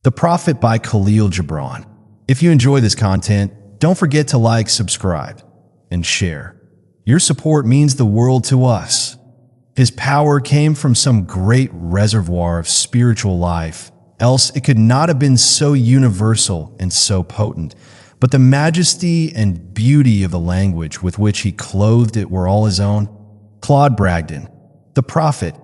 The Prophet by Kahlil Gibran. If you enjoy this content, don't forget to like, subscribe, and share. Your support means the world to us. His power came from some great reservoir of spiritual life, else it could not have been so universal and so potent. But the majesty and beauty of the language with which he clothed it were all his own. Claude Bragdon, the prophet,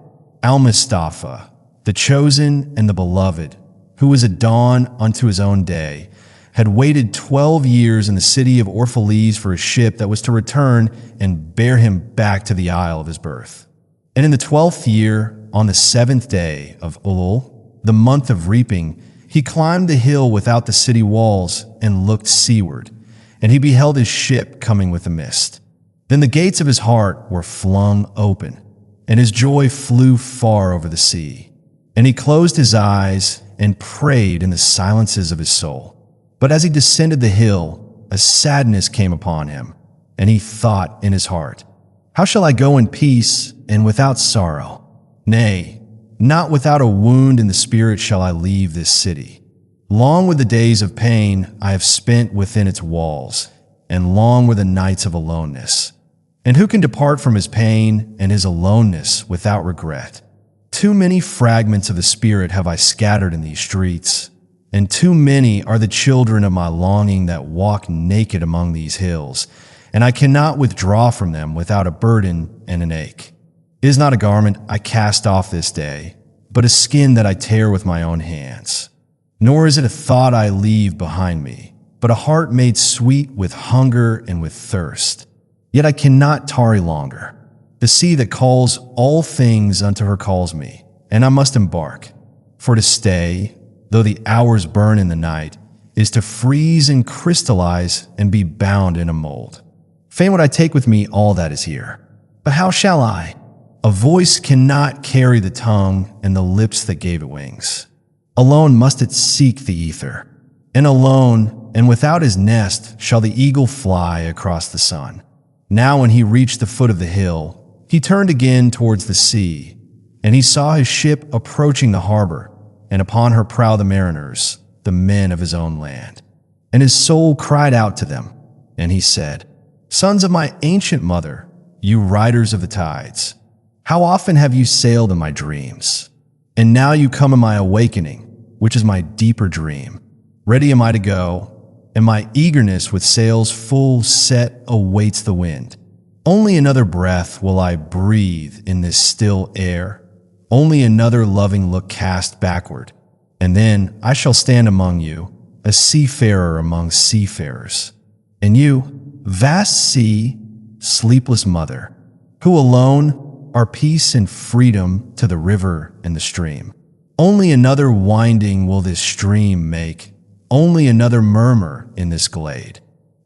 Almustafa, the chosen and the beloved, who was a dawn unto his own day, had waited 12 years in the city of Orphalese for a ship that was to return and bear him back to the isle of his birth. And in the 12th year, on the 7th day of Elul, the month of reaping, he climbed the hill without the city walls and looked seaward, and he beheld his ship coming with a mist. Then the gates of his heart were flung open, and his joy flew far over the sea. And he closed his eyes and prayed in the silences of his soul. But as he descended the hill, a sadness came upon him, and he thought in his heart, "How shall I go in peace and without sorrow? Nay, not without a wound in the spirit shall I leave this city. Long were the days of pain I have spent within its walls, and long were the nights of aloneness. And who can depart from his pain and his aloneness without regret? Too many fragments of the spirit have I scattered in these streets, and too many are the children of my longing that walk naked among these hills, and I cannot withdraw from them without a burden and an ache. It is not a garment I cast off this day, but a skin that I tear with my own hands. Nor is it a thought I leave behind me, but a heart made sweet with hunger and with thirst. Yet I cannot tarry longer. The sea that calls all things unto her calls me, and I must embark. For to stay, though the hours burn in the night, is to freeze and crystallize and be bound in a mold. Fain would I take with me all that is here. But how shall I? A voice cannot carry the tongue and the lips that gave it wings. Alone must it seek the ether, and alone and without his nest shall the eagle fly across the sun. Now when he reached the foot of the hill, he turned again towards the sea, and he saw his ship approaching the harbor, and upon her prow the mariners, the men of his own land. And his soul cried out to them, and he said, "Sons of my ancient mother, you riders of the tides, how often have you sailed in my dreams? And now you come in my awakening, which is my deeper dream. Ready am I to go, and my eagerness with sails full set awaits the wind. Only another breath will I breathe in this still air, only another loving look cast backward, and then I shall stand among you, a seafarer among seafarers. And you, vast sea, sleepless mother, who alone are peace and freedom to the river and the stream. Only another winding will this stream make, only another murmur in this glade.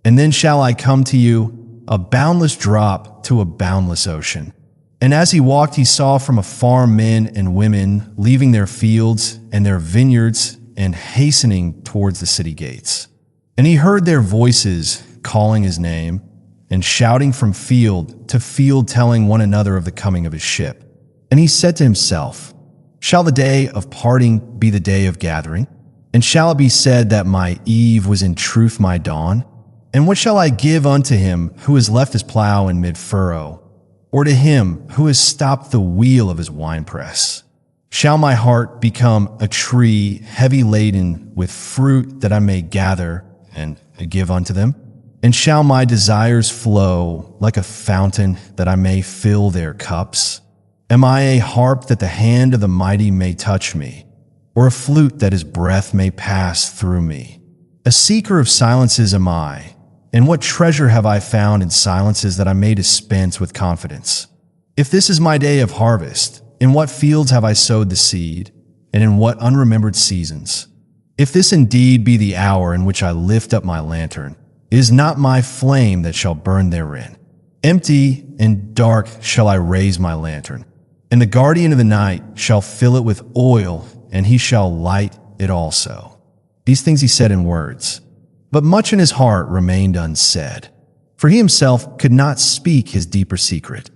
And then shall I come to you, a boundless drop to a boundless ocean." And as he walked, he saw from afar men and women leaving their fields and their vineyards and hastening towards the city gates. And he heard their voices calling his name and shouting from field to field, telling one another of the coming of his ship. And he said to himself, "Shall the day of parting be the day of gathering? And shall it be said that my eve was in truth my dawn? And what shall I give unto him who has left his plow in mid-furrow, or to him who has stopped the wheel of his winepress? Shall my heart become a tree heavy laden with fruit that I may gather and give unto them? And shall my desires flow like a fountain that I may fill their cups? Am I a harp that the hand of the mighty may touch me, or a flute that his breath may pass through me? A seeker of silences am I, and what treasure have I found in silences that I may dispense with confidence? If this is my day of harvest, in what fields have I sowed the seed, and in what unremembered seasons? If this indeed be the hour in which I lift up my lantern, it is not my flame that shall burn therein. Empty and dark shall I raise my lantern, and the guardian of the night shall fill it with oil, and he shall light it also." These things he said in words, but much in his heart remained unsaid, for he himself could not speak his deeper secret.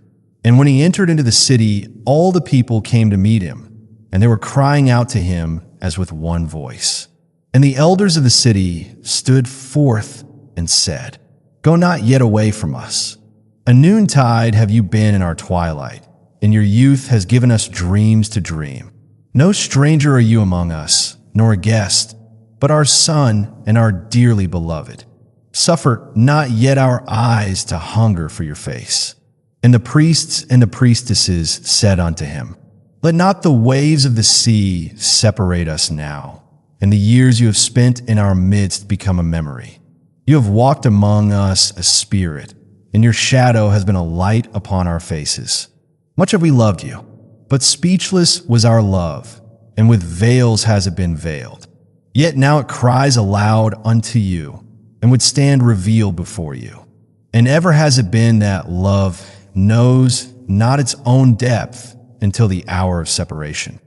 And when he entered into the city, all the people came to meet him, and they were crying out to him as with one voice, And the elders of the city stood forth and said, Go not yet away from us. A noontide have you been in our twilight, and your youth has given us dreams to dream. No stranger are you among us, nor a guest, but our son and our dearly beloved. Suffer not yet our eyes to hunger for your face. And the priests and the priestesses said unto him, Let not the waves of the sea separate us now, and the years you have spent in our midst become a memory. You have walked among us a spirit, and your shadow has been a light upon our faces. Much have we loved you, but speechless was our love, and with veils has it been veiled. Yet now it cries aloud unto you, and would stand revealed before you. And ever has it been that love knows not its own depth until the hour of separation.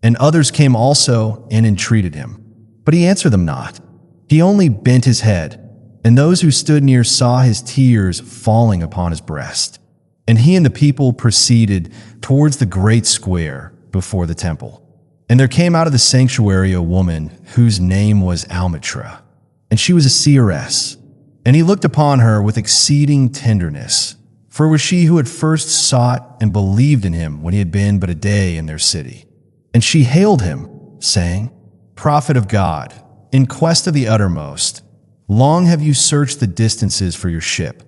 And others came also and entreated him, but he answered them not. He only bent his head, and those who stood near saw his tears falling upon his breast. And he and the people proceeded towards the great square before the temple. And there came out of the sanctuary a woman whose name was Almustafa, and she was a seeress. And he looked upon her with exceeding tenderness, for it was she who had first sought and believed in him when he had been but a day in their city. And she hailed him, saying, Prophet of God, in quest of the uttermost, long have you searched the distances for your ship,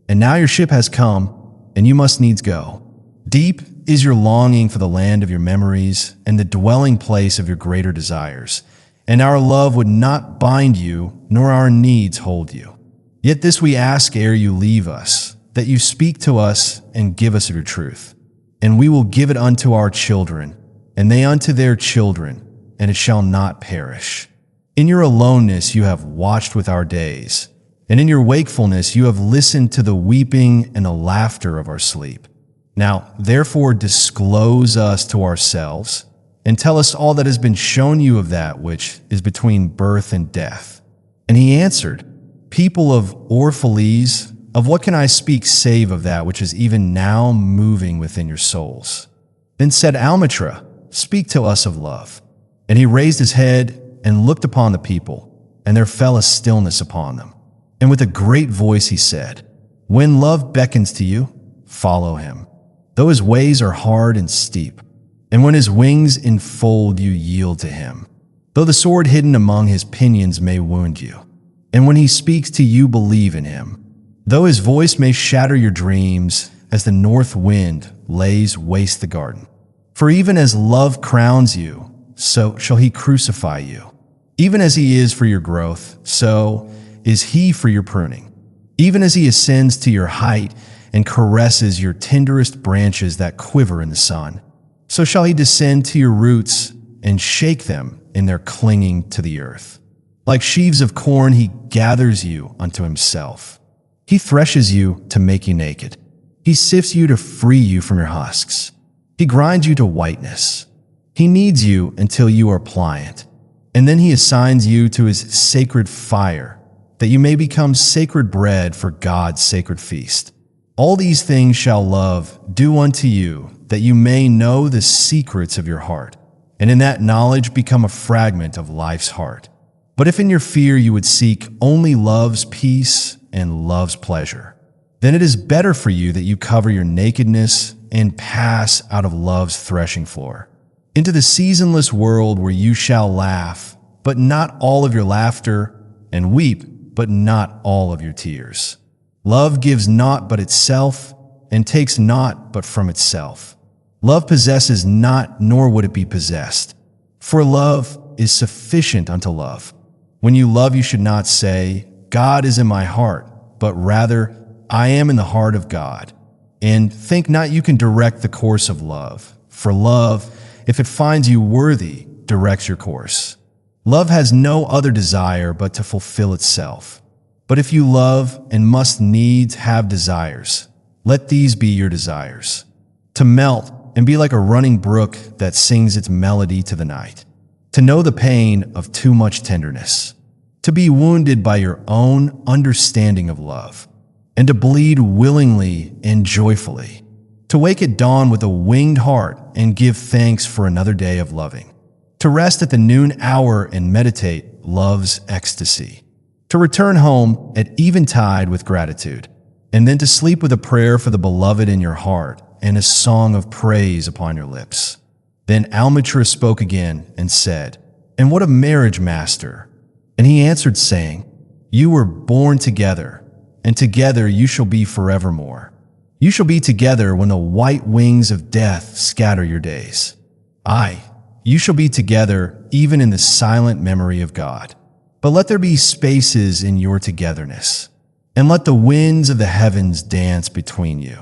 and now your ship has come, and you must needs go. Deep is your longing for the land of your memories and the dwelling place of your greater desires, and our love would not bind you, nor our needs hold you. Yet this we ask ere you leave us, that you speak to us and give us of your truth. And we will give it unto our children, and they unto their children, and it shall not perish. In your aloneness you have watched with our days, and in your wakefulness you have listened to the weeping and the laughter of our sleep. Now, therefore, disclose us to ourselves, and tell us all that has been shown you of that which is between birth and death. And he answered, People of Orphalese, of what can I speak save of that which is even now moving within your souls? Then said Almustafa, Speak to us of love. And he raised his head and looked upon the people, and there fell a stillness upon them. And with a great voice he said, When love beckons to you, follow him, though his ways are hard and steep. And when his wings enfold you, yield to him, though the sword hidden among his pinions may wound you. And when he speaks to you, believe in him, though his voice may shatter your dreams as the north wind lays waste the garden. For even as love crowns you, so shall he crucify you. Even as he is for your growth, so is he for your pruning. Even as he ascends to your height and caresses your tenderest branches that quiver in the sun, so shall he descend to your roots and shake them in their clinging to the earth. Like sheaves of corn he gathers you unto himself. He threshes you to make you naked. He sifts you to free you from your husks. He grinds you to whiteness. He kneads you until you are pliant, and then he assigns you to his sacred fire, that you may become sacred bread for God's sacred feast. All these things shall love do unto you, that you may know the secrets of your heart, and in that knowledge become a fragment of life's heart. But if in your fear you would seek only love's peace and love's pleasure, then it is better for you that you cover your nakedness and pass out of love's threshing floor into the seasonless world where you shall laugh, but not all of your laughter, and weep, but not all of your tears. Love gives naught but itself, and takes naught but from itself. Love possesses not, nor would it be possessed. For love is sufficient unto love. When you love, you should not say, God is in my heart, but rather, I am in the heart of God. And think not you can direct the course of love. For love, if it finds you worthy, directs your course. Love has no other desire but to fulfill itself. But if you love and must needs have desires, let these be your desires: to melt and be like a running brook that sings its melody to the night, to know the pain of too much tenderness, to be wounded by your own understanding of love, and to bleed willingly and joyfully, to wake at dawn with a winged heart and give thanks for another day of loving, to rest at the noon hour and meditate love's ecstasy, to return home at eventide with gratitude, and then to sleep with a prayer for the beloved in your heart and a song of praise upon your lips. Then Almustafa spoke again and said, "And what a marriage, master!" And he answered, saying, "You were born together, and together you shall be forevermore. You shall be together when the white wings of death scatter your days. Aye, you shall be together even in the silent memory of God. But let there be spaces in your togetherness, and let the winds of the heavens dance between you.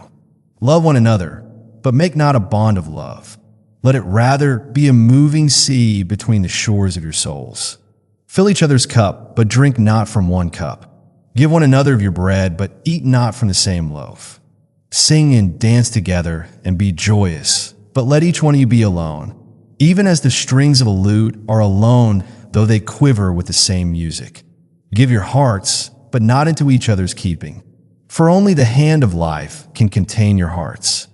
Love one another, but make not a bond of love. Let it rather be a moving sea between the shores of your souls. Fill each other's cup, but drink not from one cup. Give one another of your bread, but eat not from the same loaf. Sing and dance together, and be joyous, but let each one of you be alone, even as the strings of a lute are alone, though they quiver with the same music. Give your hearts, but not into each other's keeping. For only the hand of life can contain your hearts.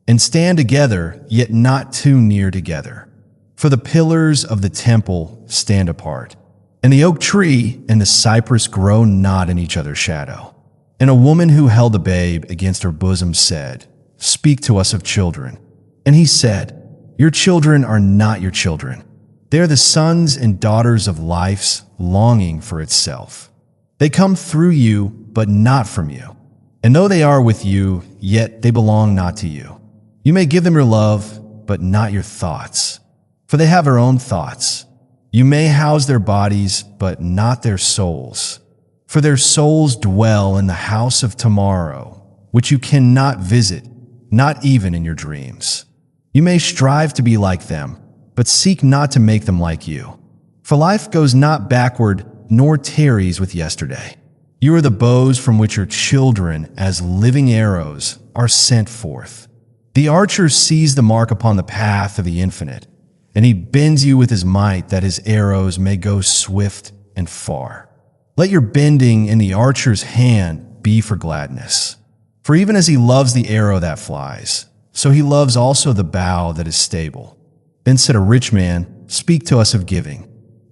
And stand together, yet not too near together. For the pillars of the temple stand apart, and the oak tree and the cypress grow not in each other's shadow. And a woman who held a babe against her bosom said, "Speak to us of children." And he said, "Your children are not your children. They are the sons and daughters of life's longing for itself. They come through you, but not from you. And though they are with you, yet they belong not to you. You may give them your love, but not your thoughts, for they have their own thoughts. You may house their bodies, but not their souls. For their souls dwell in the house of tomorrow, which you cannot visit, not even in your dreams. You may strive to be like them, but seek not to make them like you. For life goes not backward, nor tarries with yesterday. You are the bows from which your children, as living arrows, are sent forth. The archer sees the mark upon the path of the infinite, and he bends you with his might that his arrows may go swift and far. Let your bending in the archer's hand be for gladness. For even as he loves the arrow that flies, so he loves also the bow that is stable." Then said a rich man, "Speak to us of giving."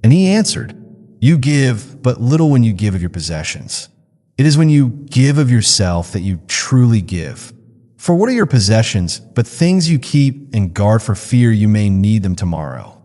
And he answered, "You give but little when you give of your possessions. It is when you give of yourself that you truly give. For what are your possessions but things you keep and guard for fear you may need them tomorrow?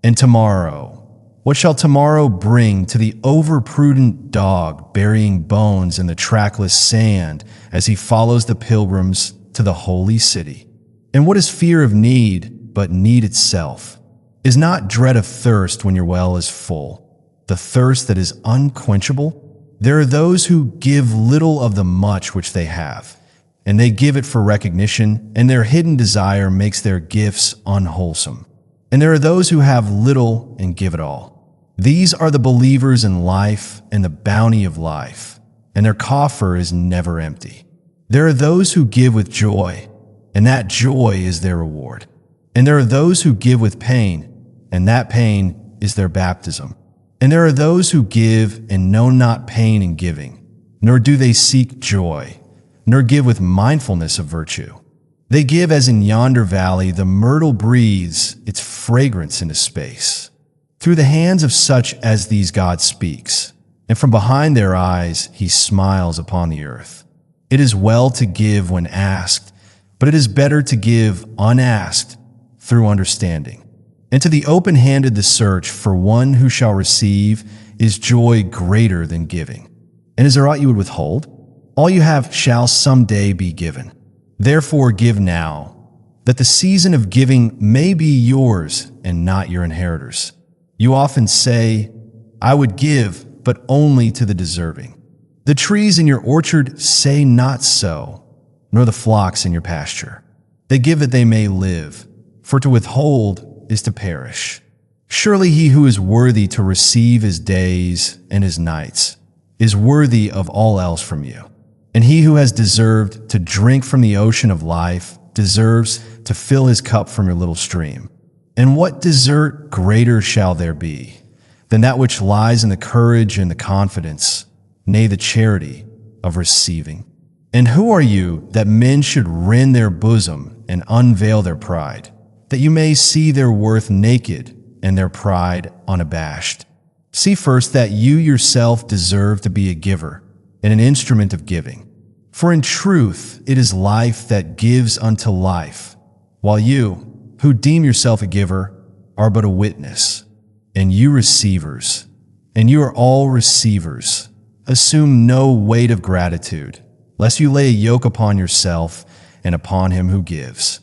And tomorrow, what shall tomorrow bring to the overprudent dog burying bones in the trackless sand as he follows the pilgrims to the holy city? And what is fear of need but need itself? Is not dread of thirst when your well is full, the thirst that is unquenchable? There are those who give little of the much which they have, and they give it for recognition, and their hidden desire makes their gifts unwholesome. And there are those who have little and give it all. These are the believers in life and the bounty of life, and their coffer is never empty. There are those who give with joy, and that joy is their reward. And there are those who give with pain, and that pain is their baptism. And there are those who give and know not pain in giving, nor do they seek joy, nor give with mindfulness of virtue. They give as in yonder valley the myrtle breathes its fragrance into space. Through the hands of such as these God speaks, and from behind their eyes he smiles upon the earth. It is well to give when asked, but it is better to give unasked through understanding. And to the open-handed the search for one who shall receive is joy greater than giving. And is there aught you would withhold? All you have shall someday be given. Therefore give now, that the season of giving may be yours and not your inheritors. You often say, "I would give, but only to the deserving." The trees in your orchard say not so, nor the flocks in your pasture. They give that they may live, for to withhold is to perish. Surely he who is worthy to receive his days and his nights is worthy of all else from you. And he who has deserved to drink from the ocean of life deserves to fill his cup from your little stream. And what desert greater shall there be than that which lies in the courage and the confidence, nay, the charity of receiving? And who are you that men should rend their bosom and unveil their pride, that you may see their worth naked and their pride unabashed? See first that you yourself deserve to be a giver and an instrument of giving. For in truth it is life that gives unto life, while you, who deem yourself a giver, are but a witness. And you receivers, and you are all receivers, assume no weight of gratitude, lest you lay a yoke upon yourself and upon him who gives.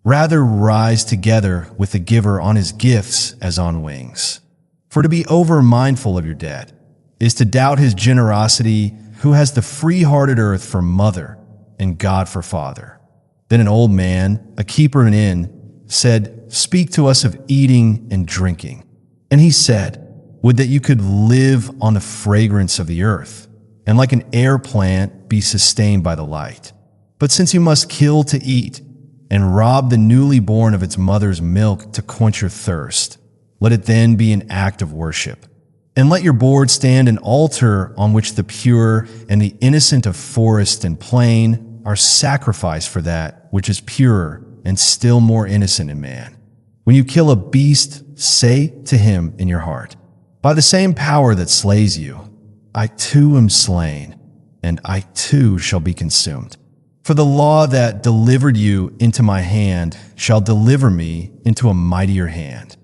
Rather rise together with the giver on his gifts as on wings. For to be over-mindful of your debt is to doubt his generosity, who has the free-hearted earth for mother and God for father. Then an old man, a keeper in an inn, said, "Speak to us of eating and drinking." And he said, "Would that you could live on the fragrance of the earth, and like an air plant be sustained by the light. But since you must kill to eat, and rob the newly born of its mother's milk to quench your thirst, let it then be an act of worship. And let your board stand an altar on which the pure and the innocent of forest and plain are sacrificed for that which is purer and still more innocent in man. When you kill a beast, say to him in your heart, by the same power that slays you, I too am slain, and I too shall be consumed. For the law that delivered you into my hand shall deliver me into a mightier hand.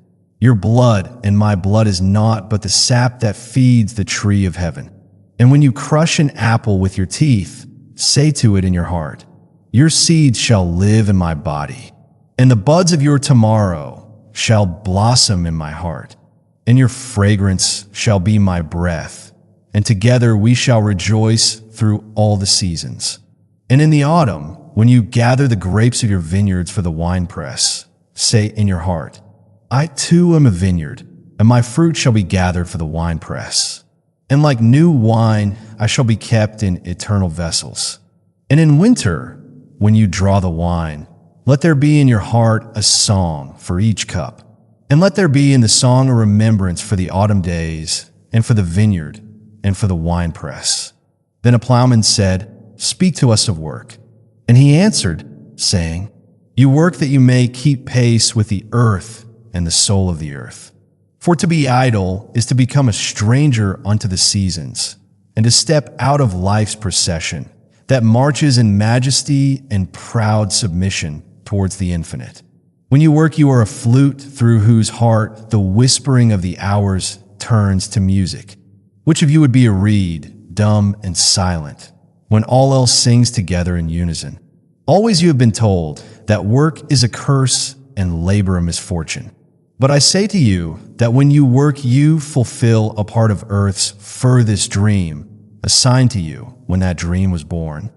Your blood and my blood is naught but the sap that feeds the tree of heaven. And when you crush an apple with your teeth, say to it in your heart, your seeds shall live in my body, and the buds of your tomorrow shall blossom in my heart, and your fragrance shall be my breath, and together we shall rejoice through all the seasons. And in the autumn, when you gather the grapes of your vineyards for the winepress, say in your heart, I too am a vineyard, and my fruit shall be gathered for the winepress. And like new wine, I shall be kept in eternal vessels. And in winter, when you draw the wine, let there be in your heart a song for each cup. And let there be in the song a remembrance for the autumn days, and for the vineyard, and for the winepress. Then a plowman said, Speak to us of work. And he answered, saying, You work that you may keep pace with the earth and the soul of the earth. For to be idle is to become a stranger unto the seasons, and to step out of life's procession, that marches in majesty and proud submission towards the infinite. When you work, you are a flute through whose heart the whispering of the hours turns to music. Which of you would be a reed, dumb and silent, when all else sings together in unison? Always you have been told that work is a curse and labor a misfortune. But I say to you that when you work, you fulfill a part of earth's furthest dream, assigned to you when that dream was born.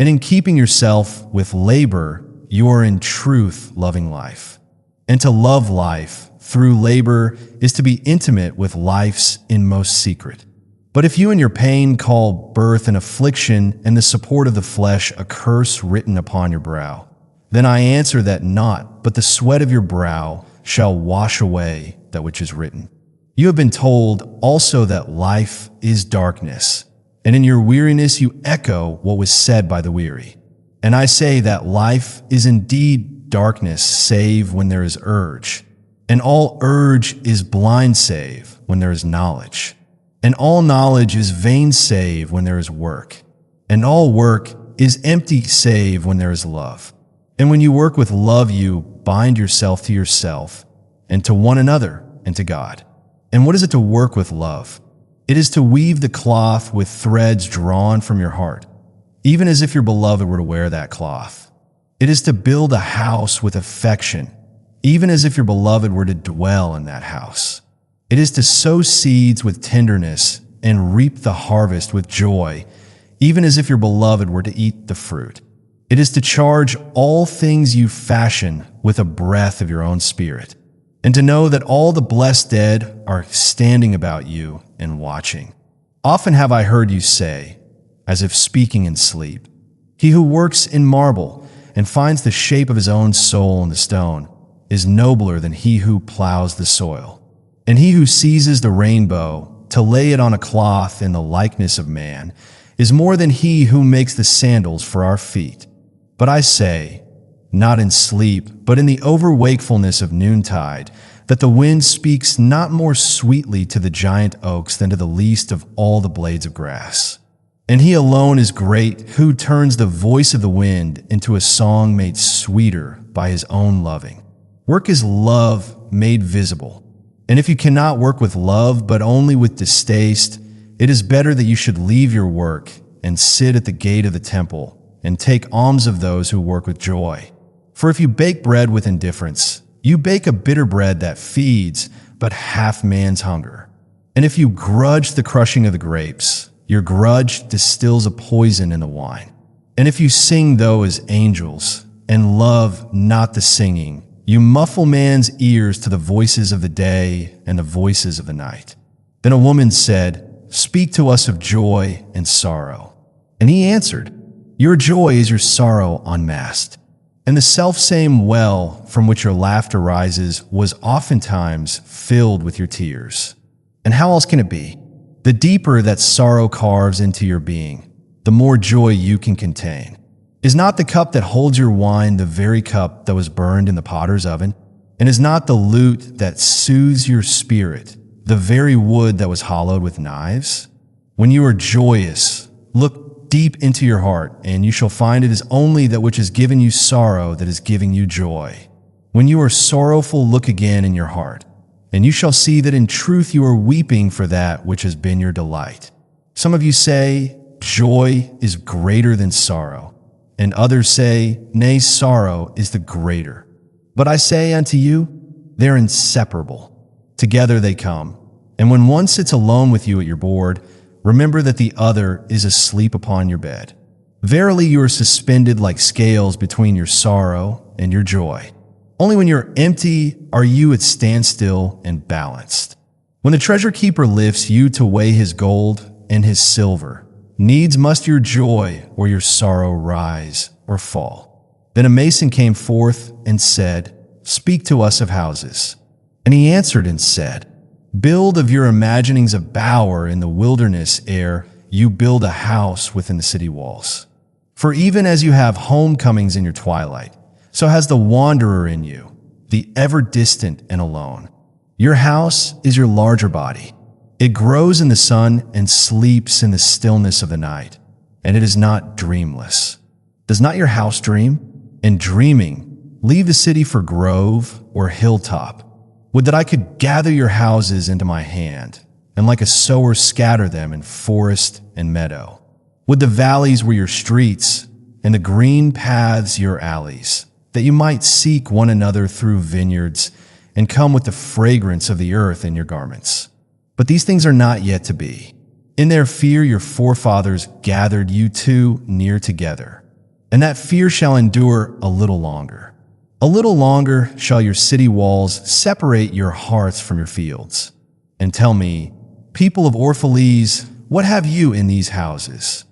And in keeping yourself with labor, you are in truth loving life. And to love life through labor is to be intimate with life's inmost secret. But if you in your pain call birth an affliction and the support of the flesh a curse written upon your brow, then I answer that not, but the sweat of your brow shall wash away that which is written. You have been told also that life is darkness, and in your weariness you echo what was said by the weary. And I say that life is indeed darkness save when there is urge, and all urge is blind save when there is knowledge, and all knowledge is vain save when there is work, and all work is empty save when there is love. And when you work with love, you bind yourself to yourself, and to one another, and to God. And what is it to work with love? It is to weave the cloth with threads drawn from your heart, even as if your beloved were to wear that cloth. It is to build a house with affection, even as if your beloved were to dwell in that house. It is to sow seeds with tenderness and reap the harvest with joy, even as if your beloved were to eat the fruit. It is to charge all things you fashion with a breath of your own spirit, and to know that all the blessed dead are standing about you and watching. Often have I heard you say, as if speaking in sleep, He who works in marble and finds the shape of his own soul in the stone is nobler than he who plows the soil. And he who seizes the rainbow to lay it on a cloth in the likeness of man is more than he who makes the sandals for our feet. But I say, not in sleep, but in the overwakefulness of noontide, that the wind speaks not more sweetly to the giant oaks than to the least of all the blades of grass. And he alone is great who turns the voice of the wind into a song made sweeter by his own loving. Work is love made visible. And if you cannot work with love, but only with distaste, it is better that you should leave your work and sit at the gate of the temple and take alms of those who work with joy. For if you bake bread with indifference, you bake a bitter bread that feeds but half man's hunger. And if you grudge the crushing of the grapes, your grudge distills a poison in the wine. And if you sing though as angels, and love not the singing, you muffle man's ears to the voices of the day and the voices of the night. Then a woman said, "Speak to us of joy and sorrow." And he answered, "Your joy is your sorrow unmasked. And the selfsame well from which your laughter rises was oftentimes filled with your tears. And how else can it be? The deeper that sorrow carves into your being, the more joy you can contain. Is not the cup that holds your wine the very cup that was burned in the potter's oven? And is not the lute that soothes your spirit the very wood that was hollowed with knives? When you are joyous, look deep into your heart, and you shall find it is only that which has given you sorrow that is giving you joy. When you are sorrowful, look again in your heart, and you shall see that in truth you are weeping for that which has been your delight. Some of you say, joy is greater than sorrow, and others say, nay, sorrow is the greater. But I say unto you, they're inseparable. Together they come. And when one sits alone with you at your board, remember that the other is asleep upon your bed. Verily you are suspended like scales between your sorrow and your joy. Only when you're empty are you at standstill and balanced. When the treasure keeper lifts you to weigh his gold and his silver, needs must your joy or your sorrow rise or fall. Then a mason came forth and said, "Speak to us of houses." And he answered and said, "Build of your imaginings a bower in the wilderness ere you build a house within the city walls. For even as you have homecomings in your twilight, so has the wanderer in you, the ever-distant and alone. Your house is your larger body. It grows in the sun and sleeps in the stillness of the night, and it is not dreamless. Does not your house dream? And dreaming, leave the city for grove or hilltop. Would that I could gather your houses into my hand, and like a sower scatter them in forest and meadow. Would the valleys were your streets, and the green paths your alleys, that you might seek one another through vineyards, and come with the fragrance of the earth in your garments. But these things are not yet to be. In their fear your forefathers gathered you two near together, and that fear shall endure a little longer. A little longer shall your city walls separate your hearts from your fields. And tell me, people of Orphalese, what have you in these houses?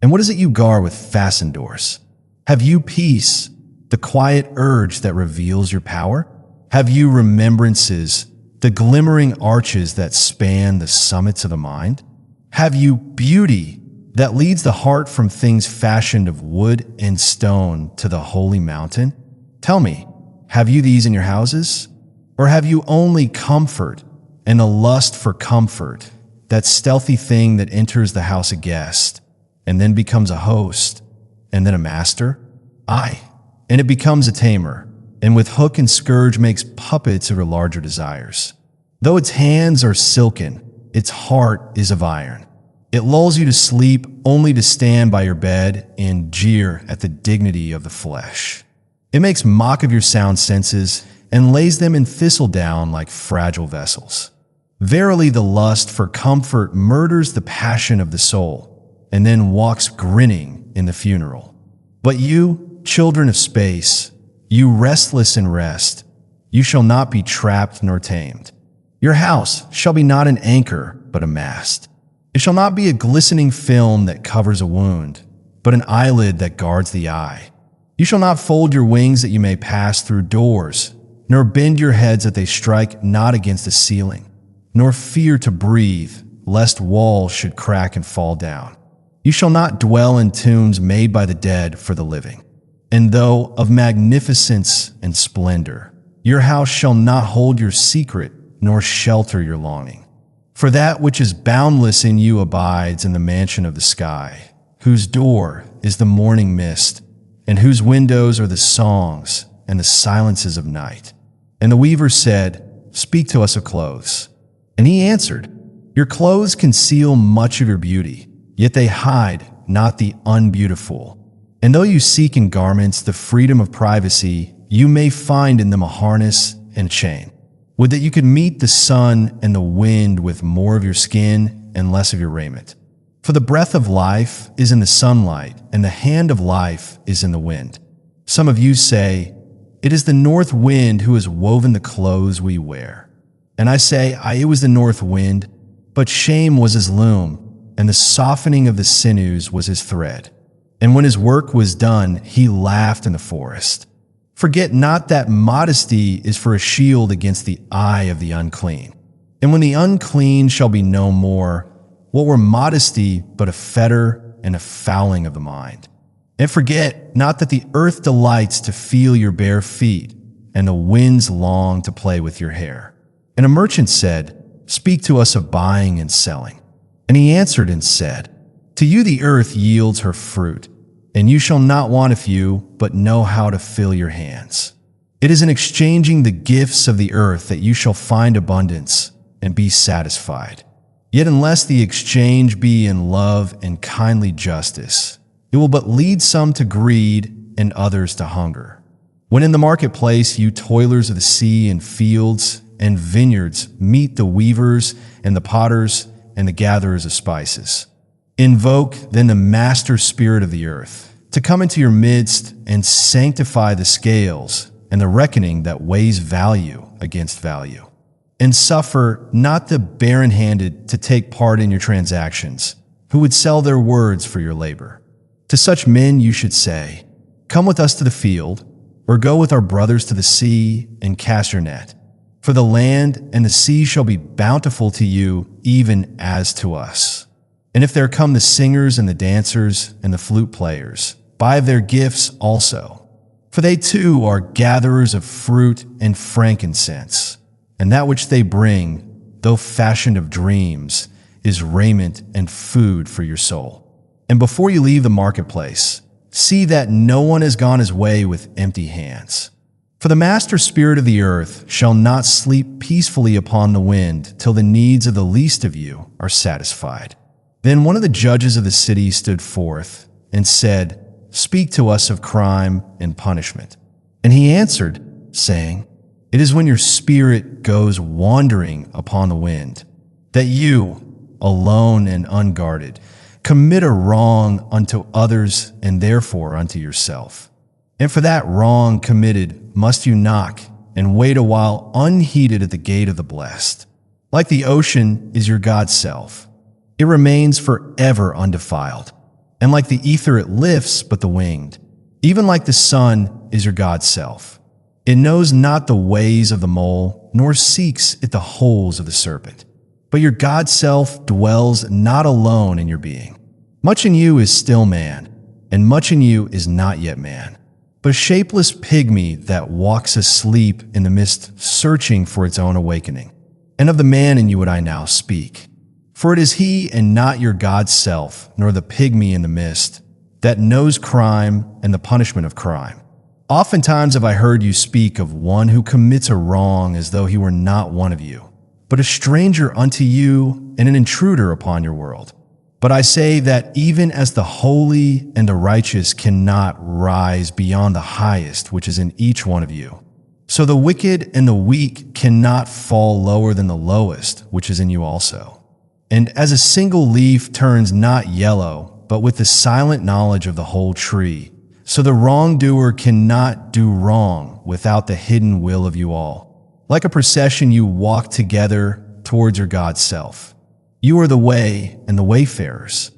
And what is it you guard with fastened doors? Have you peace, the quiet urge that reveals your power? Have you remembrances, the glimmering arches that span the summits of the mind? Have you beauty that leads the heart from things fashioned of wood and stone to the holy mountain? Tell me, have you these in your houses? Or have you only comfort and a lust for comfort, that stealthy thing that enters the house a guest, and then becomes a host, and then a master? Aye, and it becomes a tamer, and with hook and scourge makes puppets of her larger desires. Though its hands are silken, its heart is of iron. It lulls you to sleep only to stand by your bed and jeer at the dignity of the flesh. It makes mock of your sound senses and lays them in thistledown like fragile vessels. Verily the lust for comfort murders the passion of the soul, and then walks grinning in the funeral. But you, children of space, you restless in rest, you shall not be trapped nor tamed. Your house shall be not an anchor, but a mast. It shall not be a glistening film that covers a wound, but an eyelid that guards the eye. You shall not fold your wings that you may pass through doors, nor bend your heads that they strike not against the ceiling, nor fear to breathe, lest walls should crack and fall down. You shall not dwell in tombs made by the dead for the living. And though of magnificence and splendor, Your house shall not hold your secret, nor shelter your longing. For that which is boundless in you abides in the mansion of the sky, whose door is the morning mist, and whose windows are the songs and the silences of night. And the weaver said, Speak to us of clothes. And he answered, Your clothes conceal much of your beauty, yet they hide not the unbeautiful. And though you seek in garments the freedom of privacy, you may find in them a harness and chain. Would that you could meet the sun and the wind with more of your skin and less of your raiment. For the breath of life is in the sunlight, and the hand of life is in the wind. Some of you say, It is the north wind who has woven the clothes we wear. And I say, it was the north wind, but shame was his loom, and the softening of the sinews was his thread. And when his work was done, he laughed in the forest. Forget not that modesty is for a shield against the eye of the unclean. And when the unclean shall be no more, what were modesty but a fetter and a fouling of the mind? And forget not that the earth delights to feel your bare feet, and the winds long to play with your hair. And a merchant said, Speak to us of buying and selling. And he answered and said, To you the earth yields her fruit, and you shall not want a few, but know how to fill your hands. It is in exchanging the gifts of the earth that you shall find abundance and be satisfied. Yet unless the exchange be in love and kindly justice, it will but lead some to greed and others to hunger. When in the marketplace you toilers of the sea and fields and vineyards meet the weavers and the potters and the gatherers of spices, invoke then the master spirit of the earth to come into your midst and sanctify the scales and the reckoning that weighs value against value. And suffer not the barren-handed to take part in your transactions, who would sell their words for your labor. To such men you should say, Come with us to the field, or go with our brothers to the sea and cast your net. For the land and the sea shall be bountiful to you, even as to us. And if there come the singers and the dancers and the flute players, buy of their gifts also. For they too are gatherers of fruit and frankincense. And that which they bring, though fashioned of dreams, is raiment and food for your soul. And before you leave the marketplace, see that no one has gone his way with empty hands. For the master spirit of the earth shall not sleep peacefully upon the wind till the needs of the least of you are satisfied. Then one of the judges of the city stood forth and said, Speak to us of crime and punishment. And he answered, saying, It is when your spirit goes wandering upon the wind, that you, alone and unguarded, commit a wrong unto others and therefore unto yourself. And for that wrong committed must you knock and wait a while unheeded at the gate of the blessed. Like the ocean is your God's self. It remains forever undefiled. And like the ether it lifts but the winged. Even like the sun is your God's self. It knows not the ways of the mole, nor seeks it the holes of the serpent. But your God self dwells not alone in your being. Much in you is still man, and much in you is not yet man, but a shapeless pygmy that walks asleep in the mist, searching for its own awakening. And of the man in you would I now speak. For it is he and not your God self, nor the pygmy in the mist, that knows crime and the punishment of crime. Oftentimes have I heard you speak of one who commits a wrong as though he were not one of you, but a stranger unto you and an intruder upon your world. But I say that even as the holy and the righteous cannot rise beyond the highest which is in each one of you, so the wicked and the weak cannot fall lower than the lowest which is in you also. And as a single leaf turns not yellow, but with the silent knowledge of the whole tree, so the wrongdoer cannot do wrong without the hidden will of you all. Like a procession you walk together towards your God's self. You are the way and the wayfarers.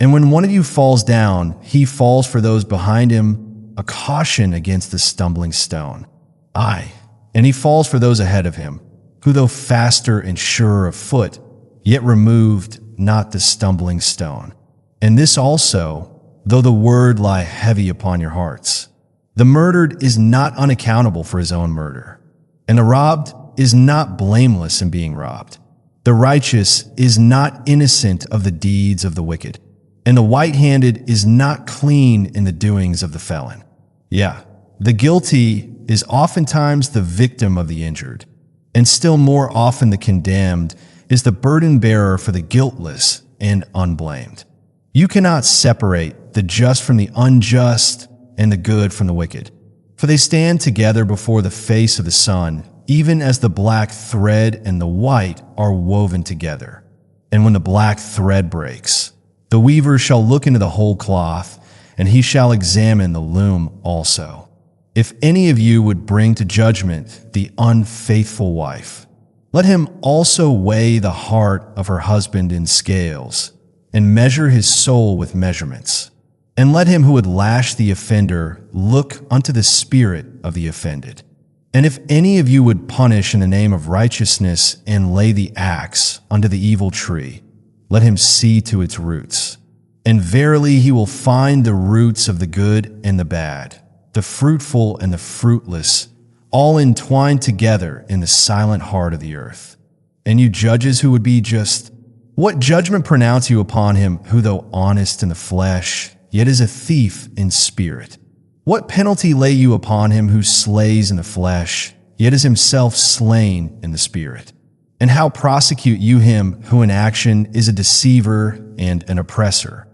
And when one of you falls down, he falls for those behind him, a caution against the stumbling stone. Aye, and he falls for those ahead of him, who though faster and surer of foot, yet removed not the stumbling stone. And this also, though the word lie heavy upon your hearts. The murdered is not unaccountable for his own murder. And the robbed is not blameless in being robbed. The righteous is not innocent of the deeds of the wicked, and the white-handed is not clean in the doings of the felon. Yeah, the guilty is oftentimes the victim of the injured, and still more often the condemned is the burden-bearer for the guiltless and unblamed. You cannot separate the just from the unjust and the good from the wicked, for they stand together before the face of the sun, even as the black thread and the white are woven together. And when the black thread breaks, the weaver shall look into the whole cloth, and he shall examine the loom also. If any of you would bring to judgment the unfaithful wife, let him also weigh the heart of her husband in scales, and measure his soul with measurements. And let him who would lash the offender look unto the spirit of the offended. And if any of you would punish in the name of righteousness and lay the axe unto the evil tree, let him see to its roots. And verily he will find the roots of the good and the bad, the fruitful and the fruitless, all entwined together in the silent heart of the earth. And you judges who would be just, what judgment pronounce you upon him who, though honest in the flesh, yet is a thief in spirit? What penalty lay you upon him who slays in the flesh, yet is himself slain in the spirit? And how prosecute you him who in action is a deceiver and an oppressor,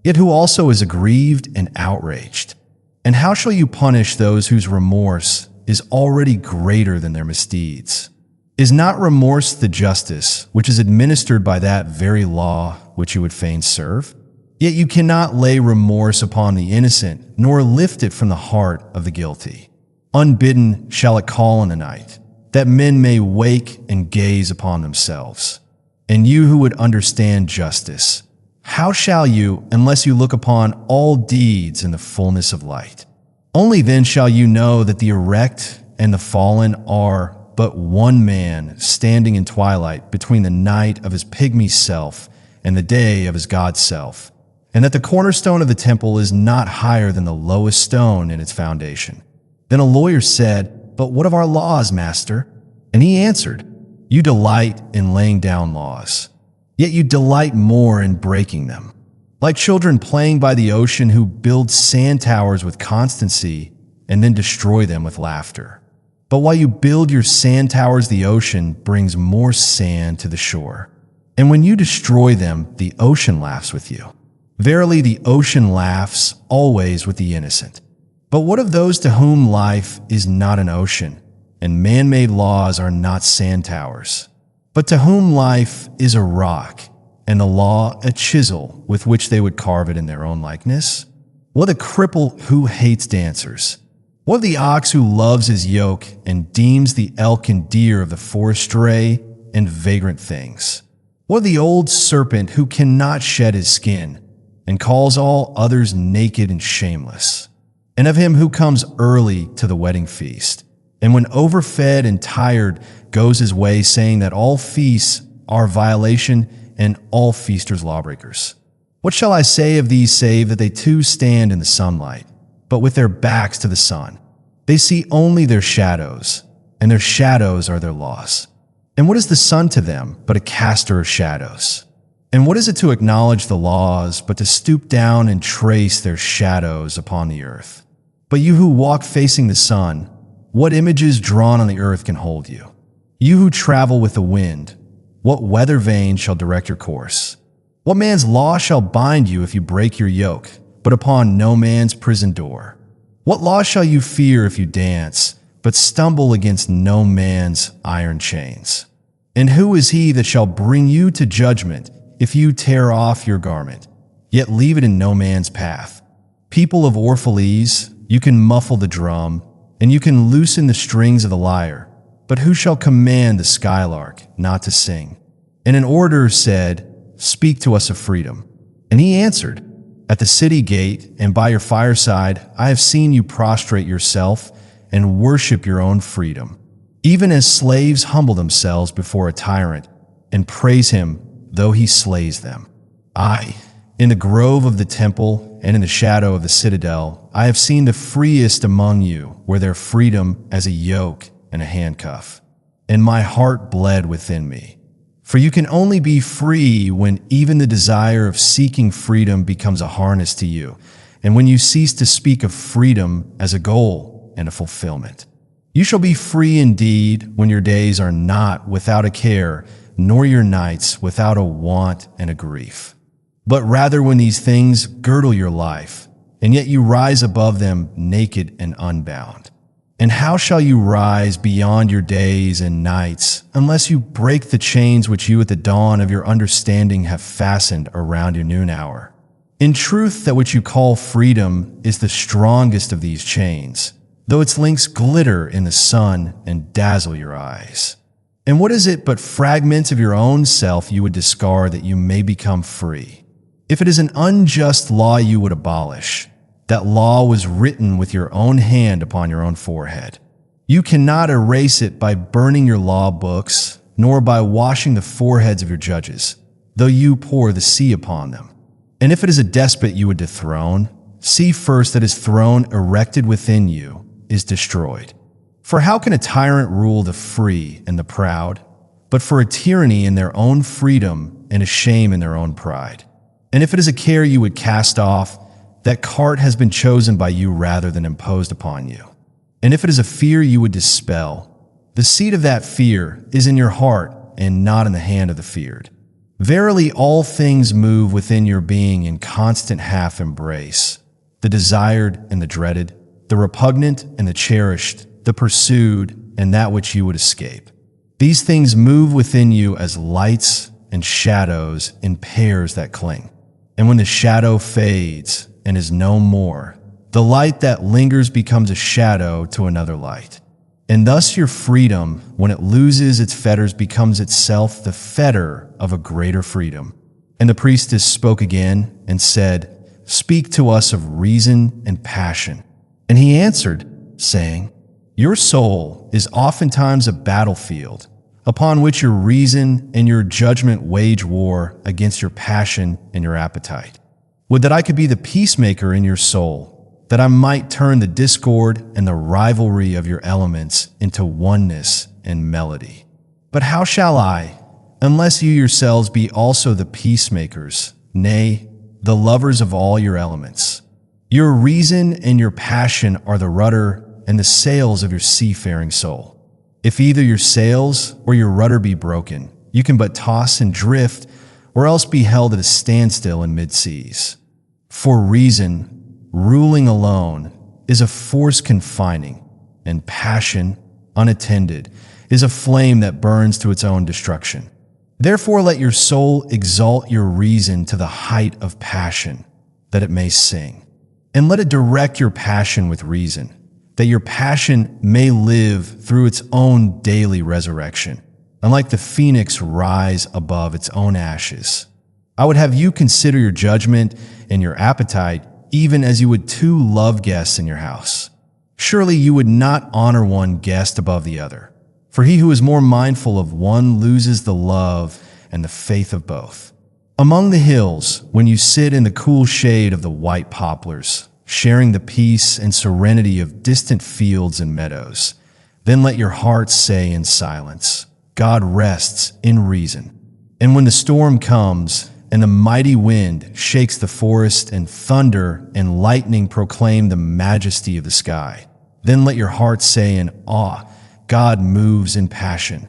yet who also is aggrieved and outraged? And how shall you punish those whose remorse is already greater than their misdeeds? Is not remorse the justice which is administered by that very law which you would fain serve? Yet you cannot lay remorse upon the innocent, nor lift it from the heart of the guilty. Unbidden shall it call in the night, that men may wake and gaze upon themselves. And you who would understand justice, how shall you, unless you look upon all deeds in the fullness of light? Only then shall you know that the erect and the fallen are but one man standing in twilight between the night of his pygmy self and the day of his God self, and that the cornerstone of the temple is not higher than the lowest stone in its foundation. Then a lawyer said, But what of our laws, master? And he answered, You delight in laying down laws, yet you delight more in breaking them. Like children playing by the ocean who build sand towers with constancy and then destroy them with laughter. But while you build your sand towers, the ocean brings more sand to the shore. And when you destroy them, the ocean laughs with you. Verily, the ocean laughs always with the innocent. But what of those to whom life is not an ocean, and man-made laws are not sand towers, but to whom life is a rock, and the law a chisel with which they would carve it in their own likeness? What of the cripple who hates dancers? What of the ox who loves his yoke and deems the elk and deer of the forest stray and vagrant things? What of the old serpent who cannot shed his skin, and calls all others naked and shameless? And of him who comes early to the wedding feast, and when overfed and tired goes his way, saying that all feasts are violation and all feasters lawbreakers? What shall I say of these save that they too stand in the sunlight, but with their backs to the sun? They see only their shadows, and their shadows are their loss. And what is the sun to them but a caster of shadows? And what is it to acknowledge the laws, but to stoop down and trace their shadows upon the earth? But you who walk facing the sun, what images drawn on the earth can hold you? You who travel with the wind, what weather vane shall direct your course? What man's law shall bind you if you break your yoke, but upon no man's prison door? What law shall you fear if you dance, but stumble against no man's iron chains? And who is he that shall bring you to judgment if you tear off your garment, yet leave it in no man's path? People of Orphalese, you can muffle the drum, and you can loosen the strings of the lyre, but who shall command the skylark not to sing? And an orator said, Speak to us of freedom. And he answered, At the city gate and by your fireside, I have seen you prostrate yourself and worship your own freedom, even as slaves humble themselves before a tyrant and praise him though he slays them. Aye, in the grove of the temple and in the shadow of the citadel, I have seen the freest among you wear their freedom as a yoke and a handcuff, and my heart bled within me. For you can only be free when even the desire of seeking freedom becomes a harness to you, and when you cease to speak of freedom as a goal and a fulfillment. You shall be free indeed when your days are not without a care, nor your nights without a want and a grief. But rather when these things girdle your life, and yet you rise above them naked and unbound. And how shall you rise beyond your days and nights unless you break the chains which you at the dawn of your understanding have fastened around your noon hour? In truth, that which you call freedom is the strongest of these chains, though its links glitter in the sun and dazzle your eyes. And what is it but fragments of your own self you would discard that you may become free? If it is an unjust law you would abolish, that law was written with your own hand upon your own forehead. You cannot erase it by burning your law books, nor by washing the foreheads of your judges, though you pour the sea upon them. And if it is a despot you would dethrone, see first that his throne erected within you is destroyed. For how can a tyrant rule the free and the proud, but for a tyranny in their own freedom and a shame in their own pride? And if it is a care you would cast off, that cart has been chosen by you rather than imposed upon you. And if it is a fear you would dispel, the seat of that fear is in your heart and not in the hand of the feared. Verily, all things move within your being in constant half embrace, the desired and the dreaded, the repugnant and the cherished, the pursued and that which you would escape. These things move within you as lights and shadows in pairs that cling. And when the shadow fades and is no more, the light that lingers becomes a shadow to another light. And thus your freedom, when it loses its fetters, becomes itself the fetter of a greater freedom. And the priestess spoke again and said, "Speak to us of reason and passion." And he answered, saying, "Your soul is oftentimes a battlefield, upon which your reason and your judgment wage war against your passion and your appetite. Would that I could be the peacemaker in your soul, that I might turn the discord and the rivalry of your elements into oneness and melody. But how shall I, unless you yourselves be also the peacemakers, nay, the lovers of all your elements? Your reason and your passion are the rudder and the sails of your seafaring soul. If either your sails or your rudder be broken, you can but toss and drift, or else be held at a standstill in mid-seas. For reason, ruling alone, is a force confining, and passion, unattended, is a flame that burns to its own destruction. Therefore let your soul exalt your reason to the height of passion, that it may sing. And let it direct your passion with reason, that your passion may live through its own daily resurrection, and like the phoenix rise above its own ashes. I would have you consider your judgment and your appetite even as you would two love guests in your house. Surely you would not honor one guest above the other, for he who is more mindful of one loses the love and the faith of both. Among the hills, when you sit in the cool shade of the white poplars, sharing the peace and serenity of distant fields and meadows, then let your heart say in silence, God rests in reason. And when the storm comes, and the mighty wind shakes the forest, and thunder and lightning proclaim the majesty of the sky, then let your heart say in awe, God moves in passion.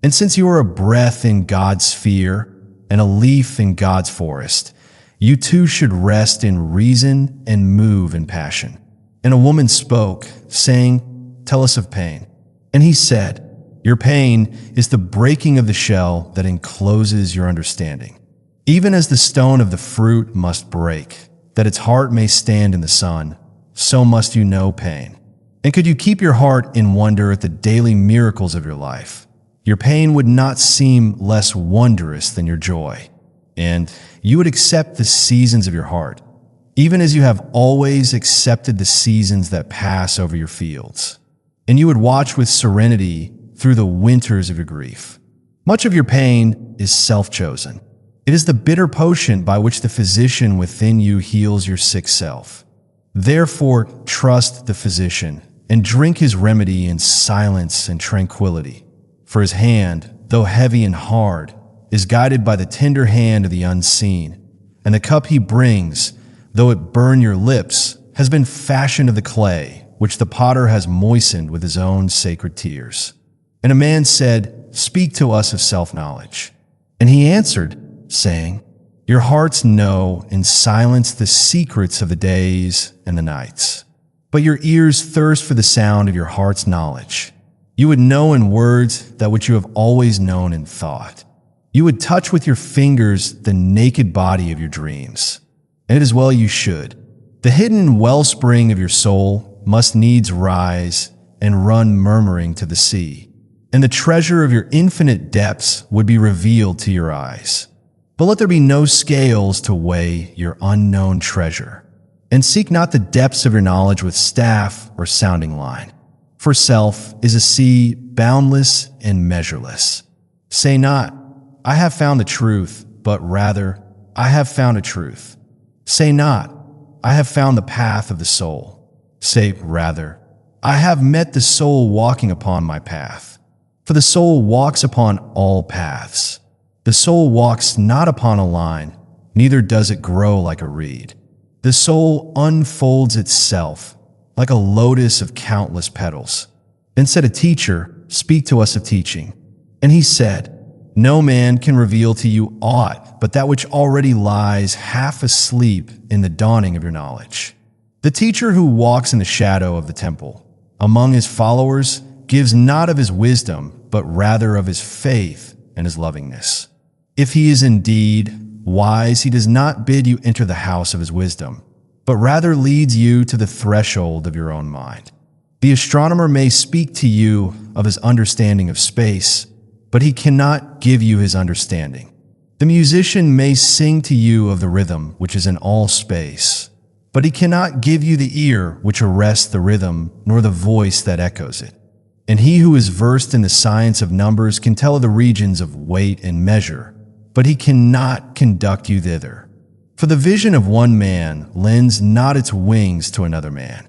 And since you are a breath in God's sphere and a leaf in God's forest, you too should rest in reason and move in passion. And a woman spoke, saying, Tell us of pain. And he said, Your pain is the breaking of the shell that encloses your understanding. Even as the stone of the fruit must break, that its heart may stand in the sun, so must you know pain. And could you keep your heart in wonder at the daily miracles of your life, your pain would not seem less wondrous than your joy, and you would accept the seasons of your heart, even as you have always accepted the seasons that pass over your fields. And you would watch with serenity through the winters of your grief. Much of your pain is self-chosen. It is the bitter potion by which the physician within you heals your sick self. Therefore, trust the physician and drink his remedy in silence and tranquility. For his hand, though heavy and hard, is guided by the tender hand of the unseen, and the cup he brings, though it burn your lips, has been fashioned of the clay, which the potter has moistened with his own sacred tears. And a man said, "Speak to us of self-knowledge." And he answered, saying, "Your hearts know in silence the secrets of the days and the nights. But your ears thirst for the sound of your heart's knowledge. You would know in words that which you have always known in thought. You would touch with your fingers the naked body of your dreams. And it is well you should. The hidden wellspring of your soul must needs rise and run murmuring to the sea, and the treasure of your infinite depths would be revealed to your eyes. But let there be no scales to weigh your unknown treasure, and seek not the depths of your knowledge with staff or sounding line. For self is a sea boundless and measureless. Say not, I have found the truth, but rather, I have found a truth. Say not, I have found the path of the soul. Say rather, I have met the soul walking upon my path. For the soul walks upon all paths. The soul walks not upon a line, neither does it grow like a reed. The soul unfolds itself like a lotus of countless petals. Then said a teacher, "Speak to us of teaching." And he said, "No man can reveal to you aught but that which already lies half asleep in the dawning of your knowledge. The teacher who walks in the shadow of the temple among his followers gives not of his wisdom, but rather of his faith and his lovingness. If he is indeed wise, he does not bid you enter the house of his wisdom, but rather leads you to the threshold of your own mind. The astronomer may speak to you of his understanding of space, but he cannot give you his understanding. The musician may sing to you of the rhythm which is in all space, but he cannot give you the ear which arrests the rhythm, nor the voice that echoes it. And he who is versed in the science of numbers can tell of the regions of weight and measure, but he cannot conduct you thither. For the vision of one man lends not its wings to another man.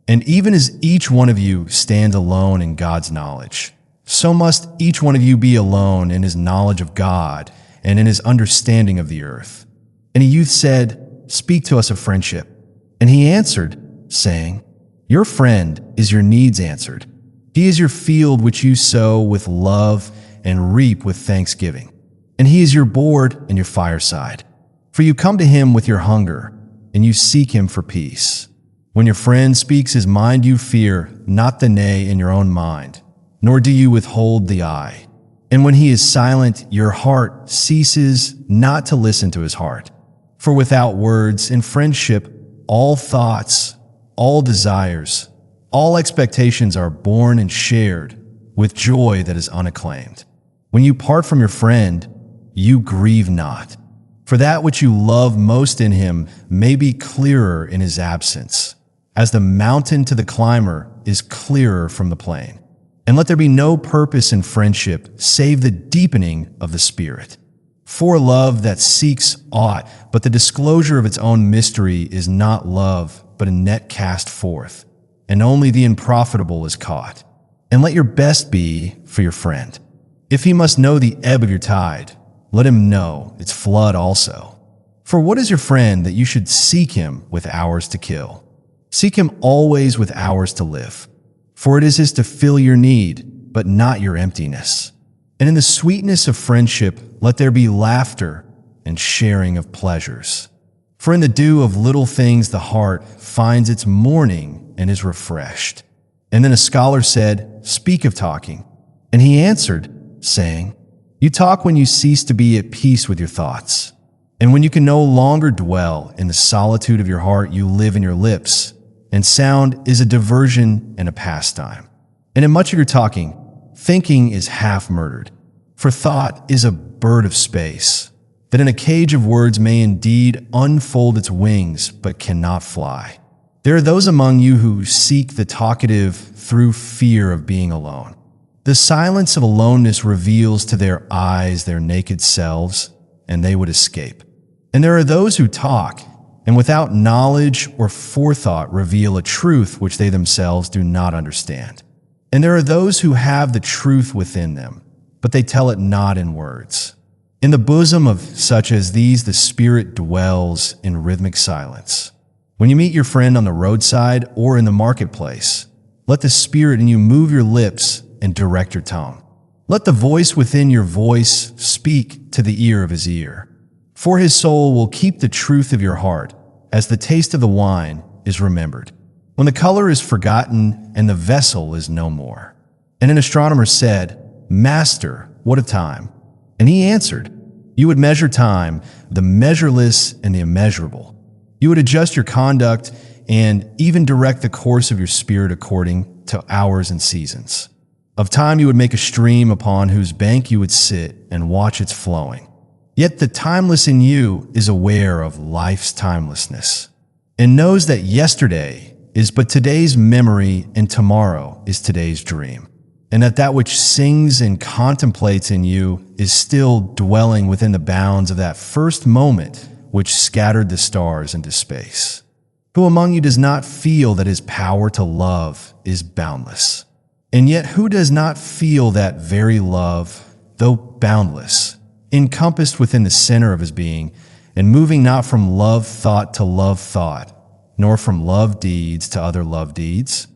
And even as each one of you stands alone in God's knowledge, so must each one of you be alone in his knowledge of God and in his understanding of the earth." And a youth said, "Speak to us of friendship." And he answered, saying, "Your friend is your needs answered. He is your field which you sow with love and reap with thanksgiving. And he is your board and your fireside. For you come to him with your hunger, and you seek him for peace. When your friend speaks his mind, you fear not the nay in your own mind, nor do you withhold the eye. And when he is silent, your heart ceases not to listen to his heart. For without words, in friendship, all thoughts, all desires, all expectations are born and shared with joy that is unacclaimed. When you part from your friend, you grieve not, for that which you love most in him may be clearer in his absence, as the mountain to the climber is clearer from the plain. And let there be no purpose in friendship save the deepening of the spirit. For love that seeks aught but the disclosure of its own mystery is not love, but a net cast forth, and only the unprofitable is caught. And let your best be for your friend. If he must know the ebb of your tide, let him know its flood also. For what is your friend that you should seek him with hours to kill? Seek him always with hours to live. For it is his to fill your need, but not your emptiness. And in the sweetness of friendship, let there be laughter and sharing of pleasures. For in the dew of little things the heart finds its morning and is refreshed. And then a scholar said, "Speak of talking." And he answered, saying, "You talk when you cease to be at peace with your thoughts. And when you can no longer dwell in the solitude of your heart, you live in your lips. And sound is a diversion and a pastime. And in much of your talking, thinking is half murdered. For thought is a bird of space, that in a cage of words may indeed unfold its wings, but cannot fly. There are those among you who seek the talkative through fear of being alone. The silence of aloneness reveals to their eyes their naked selves, and they would escape. And there are those who talk, and without knowledge or forethought reveal a truth which they themselves do not understand. And there are those who have the truth within them, but they tell it not in words. In the bosom of such as these the Spirit dwells in rhythmic silence. When you meet your friend on the roadside or in the marketplace, let the Spirit in you move your lips and direct your tongue. Let the voice within your voice speak to the ear of his ear. For his soul will keep the truth of your heart, as the taste of the wine is remembered, when the color is forgotten and the vessel is no more. And an astronomer said, "Master, what a time!" And he answered, "You would measure time, the measureless and the immeasurable. You would adjust your conduct and even direct the course of your spirit according to hours and seasons. Of time you would make a stream upon whose bank you would sit and watch its flowing. Yet the timeless in you is aware of life's timelessness and knows that yesterday is but today's memory and tomorrow is today's dream, and that which sings and contemplates in you is still dwelling within the bounds of that first moment which scattered the stars into space. Who among you does not feel that his power to love is boundless? And yet who does not feel that very love, though boundless, encompassed within the center of his being, and moving not from love thought to love thought, nor from love deeds to other love deeds?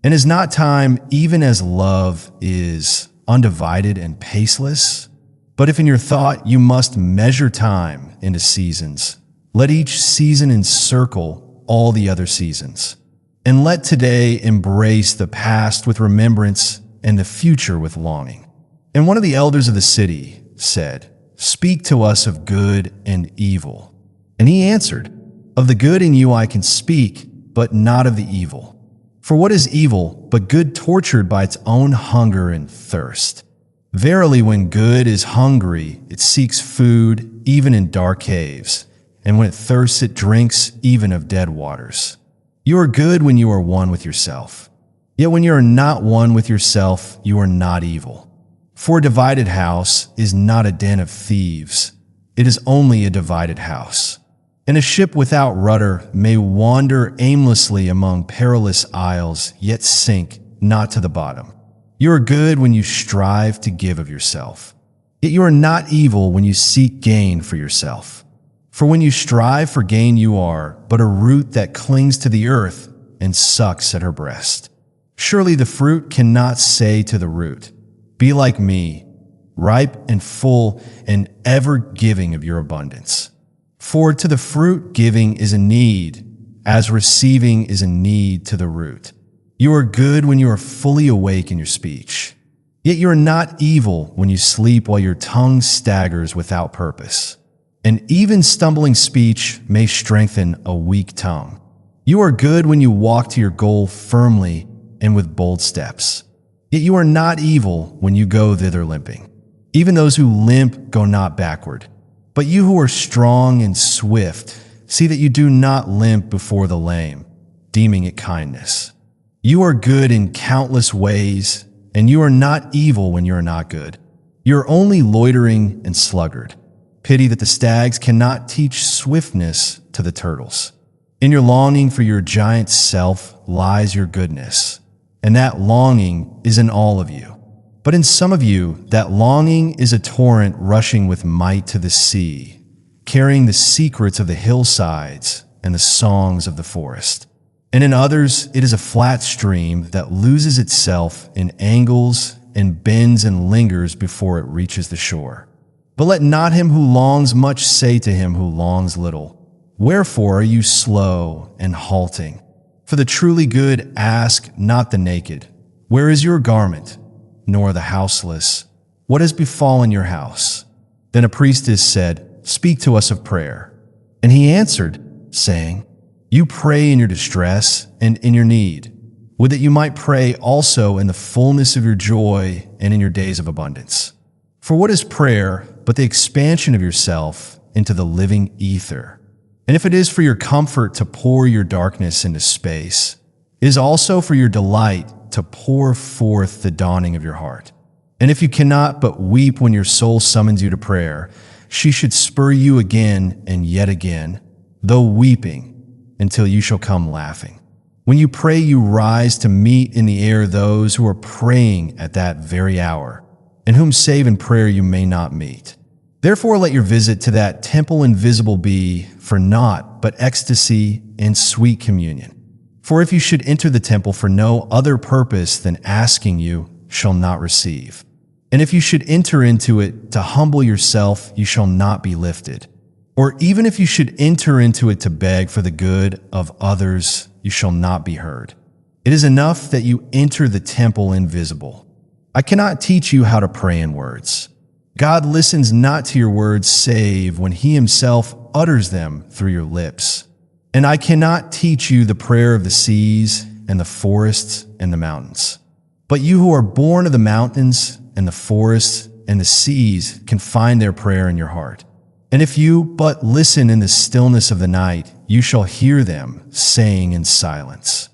And is not time, even as love is, undivided and paceless? But if in your thought you must measure time into seasons, let each season encircle all the other seasons. And let today embrace the past with remembrance and the future with longing. And one of the elders of the city said, "Speak to us of good and evil." And he answered, "Of the good in you I can speak, but not of the evil. For what is evil but good tortured by its own hunger and thirst? Verily, when good is hungry, it seeks food even in dark caves, and when it thirsts, it drinks even of dead waters. You are good when you are one with yourself. Yet when you are not one with yourself, you are not evil. For a divided house is not a den of thieves. It is only a divided house. And a ship without rudder may wander aimlessly among perilous isles, yet sink not to the bottom. You are good when you strive to give of yourself. Yet you are not evil when you seek gain for yourself. For when you strive for gain, you are but a root that clings to the earth and sucks at her breast. Surely the fruit cannot say to the root, 'Be like me, ripe and full and ever giving of your abundance.' For to the fruit giving is a need, as receiving is a need to the root. You are good when you are fully awake in your speech. Yet you are not evil when you sleep while your tongue staggers without purpose. And even stumbling speech may strengthen a weak tongue. You are good when you walk to your goal firmly and with bold steps. Yet you are not evil when you go thither limping. Even those who limp go not backward. But you who are strong and swift, see that you do not limp before the lame, deeming it kindness. You are good in countless ways, and you are not evil when you are not good. You are only loitering and sluggard. Pity that the stags cannot teach swiftness to the turtles. In your longing for your giant self lies your goodness, and that longing is in all of you. But in some of you, that longing is a torrent rushing with might to the sea, carrying the secrets of the hillsides and the songs of the forest. And in others, it is a flat stream that loses itself in angles and bends and lingers before it reaches the shore. But let not him who longs much say to him who longs little, "Wherefore are you slow and halting?" For the truly good ask not the naked, "Where is your garment?" Nor the houseless, "What has befallen your house?" Then a priestess said, "Speak to us of prayer." And he answered, saying, "You pray in your distress and in your need, would that you might pray also in the fullness of your joy and in your days of abundance. For what is prayer but the expansion of yourself into the living ether? And if it is for your comfort to pour your darkness into space, it is also for your delight to pour forth the dawning of your heart. And if you cannot but weep when your soul summons you to prayer, she should spur you again and yet again. though weeping, until you shall come laughing. When you pray, you rise to meet in the air those who are praying at that very hour, and whom save in prayer you may not meet. Therefore let your visit to that temple invisible be for naught but ecstasy and sweet communion. For if you should enter the temple for no other purpose than asking, you shall not receive. And if you should enter into it to humble yourself, you shall not be lifted. Or even if you should enter into it to beg for the good of others, you shall not be heard. It is enough that you enter the temple invisible. I cannot teach you how to pray in words. God listens not to your words save when He Himself utters them through your lips. And I cannot teach you the prayer of the seas and the forests and the mountains. But you who are born of the mountains and the forests and the seas can find their prayer in your heart. And if you but listen in the stillness of the night, you shall hear them saying in silence,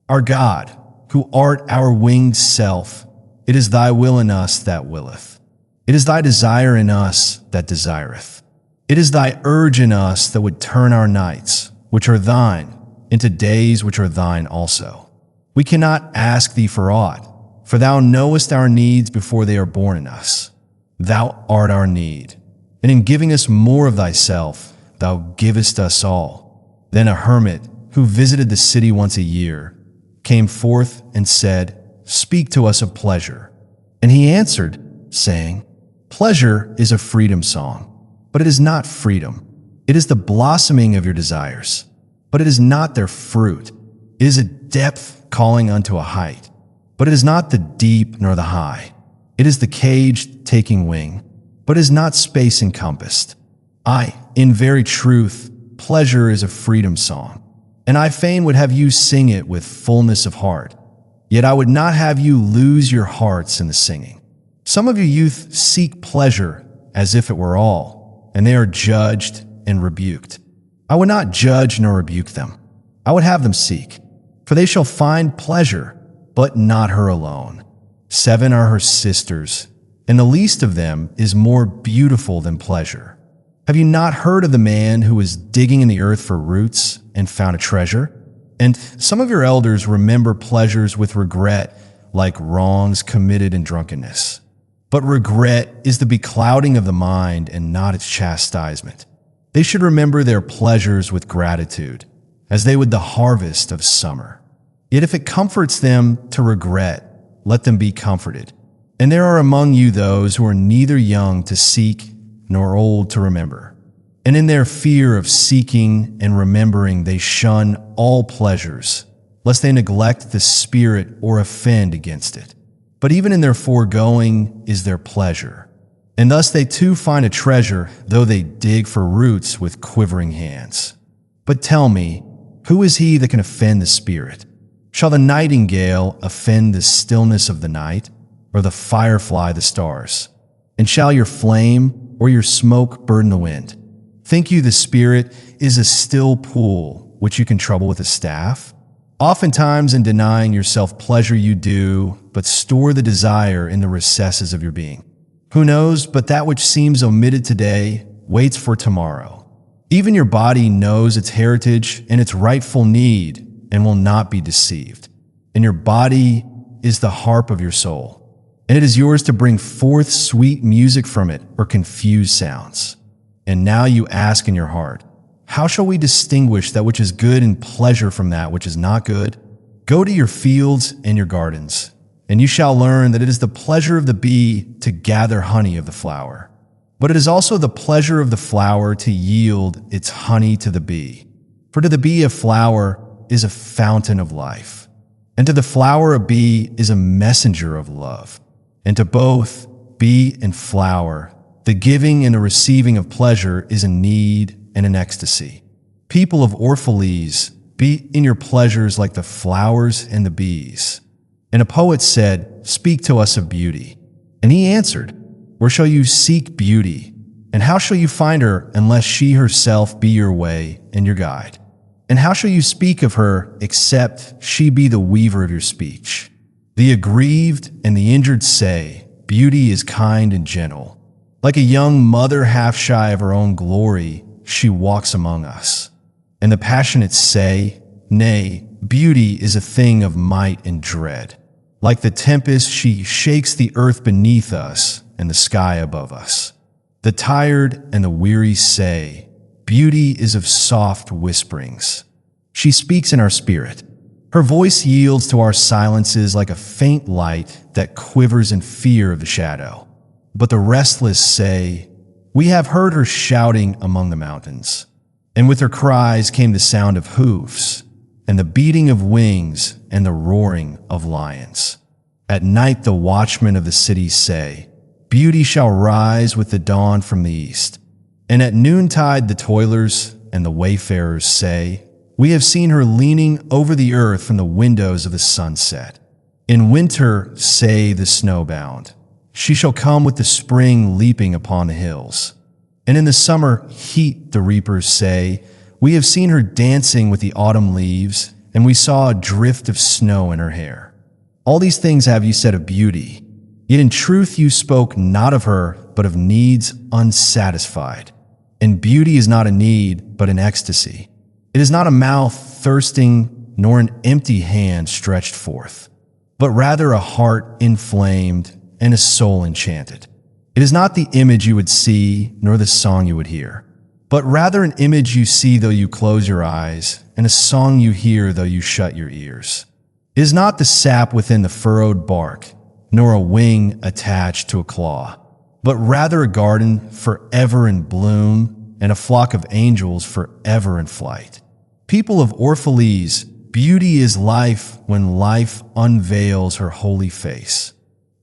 Our God, who art our winged self, it is thy will in us that willeth. It is thy desire in us that desireth. It is thy urge in us that would turn our nights, which are thine, into days which are thine also. We cannot ask thee for aught, for thou knowest our needs before they are born in us. Thou art our need, and in giving us more of thyself, thou givest us all. Then a hermit, who visited the city once a year, came forth and said, Speak to us of pleasure. And he answered, saying, Pleasure is a freedom song, but it is not freedom. It is the blossoming of your desires, but it is not their fruit. It is a depth calling unto a height, but it is not the deep nor the high. It is the cage taking wing, but it is not space encompassed. Aye, in very truth, pleasure is a freedom song, and I fain would have you sing it with fullness of heart. Yet I would not have you lose your hearts in the singing. Some of you youth seek pleasure as if it were all, and they are judged and rebuked. I would not judge nor rebuke them. I would have them seek, for they shall find pleasure, but not her alone. 7 are her sisters, and the least of them is more beautiful than pleasure. Have you not heard of the man who was digging in the earth for roots and found a treasure? And some of your elders remember pleasures with regret, like wrongs committed in drunkenness. But regret is the beclouding of the mind and not its chastisement. They should remember their pleasures with gratitude, as they would the harvest of summer. Yet if it comforts them to regret, let them be comforted. And there are among you those who are neither young to seek nor old to remember. And in their fear of seeking and remembering, they shun all pleasures, lest they neglect the Spirit or offend against it. But even in their foregoing is their pleasure. And thus they too find a treasure, though they dig for roots with quivering hands. But tell me, who is he that can offend the Spirit? Shall the nightingale offend the stillness of the night, or the firefly the stars? And shall your flame or your smoke burn the wind? Think you the Spirit is a still pool, which you can trouble with a staff? Oftentimes in denying yourself pleasure you do, but store the desire in the recesses of your being. Who knows, but that which seems omitted today waits for tomorrow. Even your body knows its heritage and its rightful need and will not be deceived. And your body is the harp of your soul, and it is yours to bring forth sweet music from it or confuse sounds. And now you ask in your heart, how shall we distinguish that which is good and pleasure from that which is not good? Go to your fields and your gardens, and you shall learn that it is the pleasure of the bee to gather honey of the flower. But it is also the pleasure of the flower to yield its honey to the bee. For to the bee a flower is a fountain of life, and to the flower a bee is a messenger of love. And to both bee and flower, the giving and the receiving of pleasure is a need and an ecstasy. People of Orphalese, be in your pleasures like the flowers and the bees. And a poet said, Speak to us of beauty. And he answered, Where shall you seek beauty? And how shall you find her unless she herself be your way and your guide? And how shall you speak of her except she be the weaver of your speech? The aggrieved and the injured say, Beauty is kind and gentle. Like a young mother half shy of her own glory, she walks among us. And the passionate say, nay, beauty is a thing of might and dread. Like the tempest, she shakes the earth beneath us and the sky above us. The tired and the weary say, beauty is of soft whisperings. She speaks in our spirit. Her voice yields to our silences like a faint light that quivers in fear of the shadow. But the restless say, we have heard her shouting among the mountains. And with her cries came the sound of hoofs, and the beating of wings, and the roaring of lions. At night the watchmen of the city say, beauty shall rise with the dawn from the east. And at noontide the toilers and the wayfarers say, we have seen her leaning over the earth from the windows of the sunset. In winter, say the snowbound, she shall come with the spring leaping upon the hills. And in the summer heat the reapers say, we have seen her dancing with the autumn leaves, and we saw a drift of snow in her hair. All these things have you said of beauty, yet in truth you spoke not of her, but of needs unsatisfied. And beauty is not a need, but an ecstasy. It is not a mouth thirsting, nor an empty hand stretched forth, but rather a heart inflamed and a soul enchanted. It is not the image you would see, nor the song you would hear, but rather an image you see though you close your eyes, and a song you hear though you shut your ears. It is not the sap within the furrowed bark, nor a wing attached to a claw, but rather a garden forever in bloom, and a flock of angels forever in flight. People of Orphalese, beauty is life when life unveils her holy face.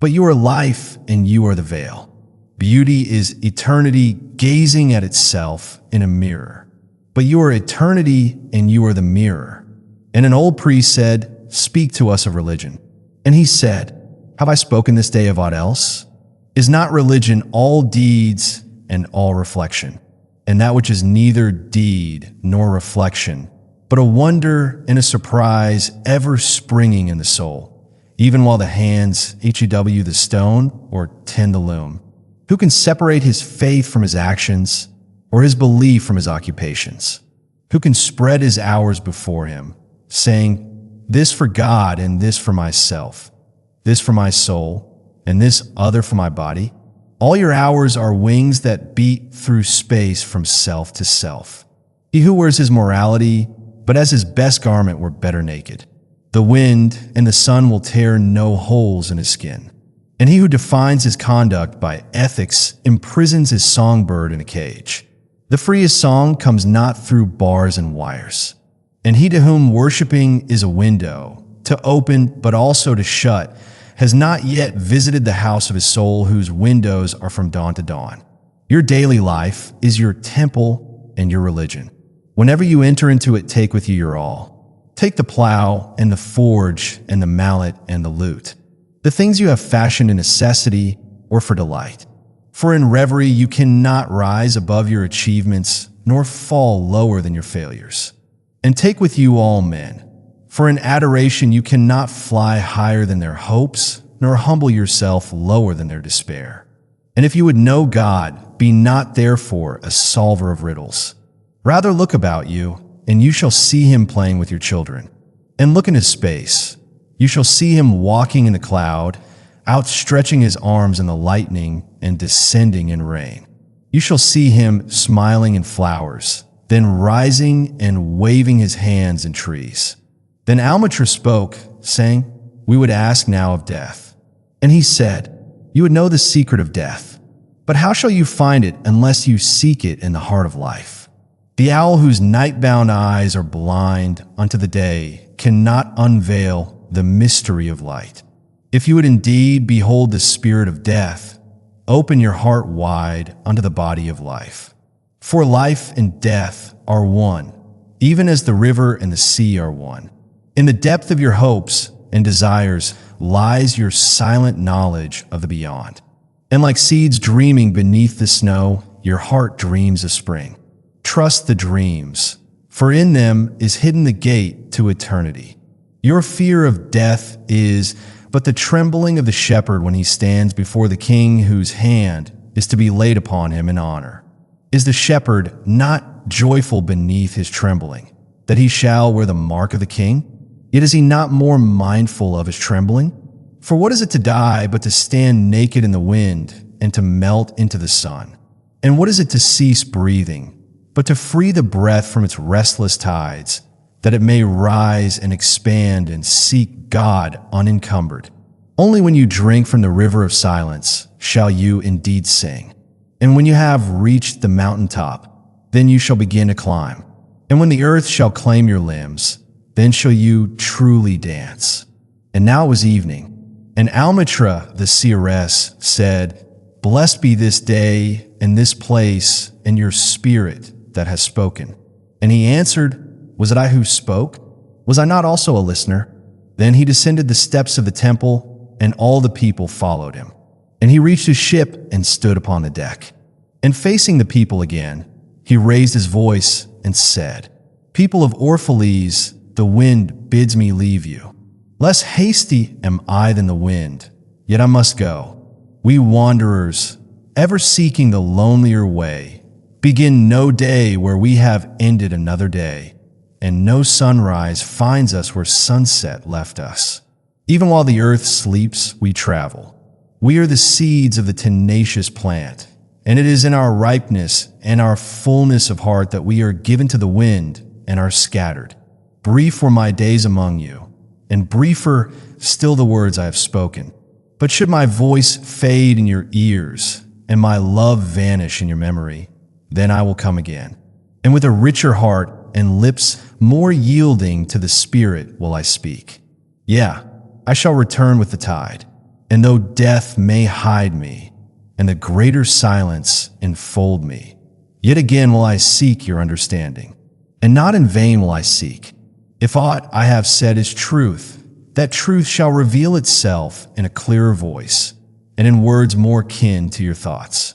But you are life and you are the veil. Beauty is eternity gazing at itself in a mirror. But you are eternity and you are the mirror. And an old priest said, speak to us of religion. And he said, have I spoken this day of aught else? Is not religion all deeds and all reflection? And that which is neither deed nor reflection, but a wonder and a surprise ever springing in the soul, even while the hands hew the stone or tend the loom. Who can separate his faith from his actions, or his belief from his occupations? Who can spread his hours before him, saying, this for God and this for myself, this for my soul, and this other for my body? All your hours are wings that beat through space from self to self. He who wears his morality, but as his best garment were better naked. The wind and the sun will tear no holes in his skin. And he who defines his conduct by ethics imprisons his songbird in a cage. The freest song comes not through bars and wires. And he to whom worshiping is a window, to open but also to shut, has not yet visited the house of his soul whose windows are from dawn to dawn. Your daily life is your temple and your religion. Whenever you enter into it, take with you your all. Take the plow and the forge and the mallet and the lute, the things you have fashioned in necessity or for delight. For in reverie you cannot rise above your achievements, nor fall lower than your failures. And take with you all men, for in adoration you cannot fly higher than their hopes, nor humble yourself lower than their despair. And if you would know God, be not therefore a solver of riddles. Rather look about you, and you shall see him playing with your children. And look in his space. You shall see him walking in the cloud, outstretching his arms in the lightning and descending in rain. You shall see him smiling in flowers, then rising and waving his hands in trees. Then Almustafa spoke, saying, we would ask now of death. And he said, you would know the secret of death. But how shall you find it unless you seek it in the heart of life? The owl whose night-bound eyes are blind unto the day cannot unveil the mystery of light. If you would indeed behold the spirit of death, open your heart wide unto the body of life. For life and death are one, even as the river and the sea are one. In the depth of your hopes and desires lies your silent knowledge of the beyond. And like seeds dreaming beneath the snow, your heart dreams of spring. Trust the dreams, for in them is hidden the gate to eternity. Your fear of death is but the trembling of the shepherd when he stands before the king whose hand is to be laid upon him in honor. Is the shepherd not joyful beneath his trembling, that he shall wear the mark of the king? Yet is he not more mindful of his trembling? For what is it to die but to stand naked in the wind and to melt into the sun? And what is it to cease breathing but to free the breath from its restless tides, that it may rise and expand and seek God unencumbered? Only when you drink from the river of silence shall you indeed sing. And when you have reached the mountaintop, then you shall begin to climb. And when the earth shall claim your limbs, then shall you truly dance. And now it was evening, and Almustafa the seeress said, Blessed be this day and this place and your spirit that has spoken. And he answered, Was it I who spoke? Was I not also a listener? Then he descended the steps of the temple, and all the people followed him. And he reached his ship and stood upon the deck. And facing the people again, he raised his voice and said, People of Orphalese, the wind bids me leave you. Less hasty am I than the wind, yet I must go. We wanderers, ever seeking the lonelier way, begin no day where we have ended another day, and no sunrise finds us where sunset left us. Even while the earth sleeps, we travel. We are the seeds of the tenacious plant, and it is in our ripeness and our fullness of heart that we are given to the wind and are scattered. Brief were my days among you, and briefer still the words I have spoken. But should my voice fade in your ears, and my love vanish in your memory, then I will come again. And with a richer heart and lips more yielding to the Spirit will I speak. Yeah, I shall return with the tide, and though death may hide me, and the greater silence enfold me, yet again will I seek your understanding, and not in vain will I seek. If aught I have said is truth, that truth shall reveal itself in a clearer voice, and in words more kin to your thoughts.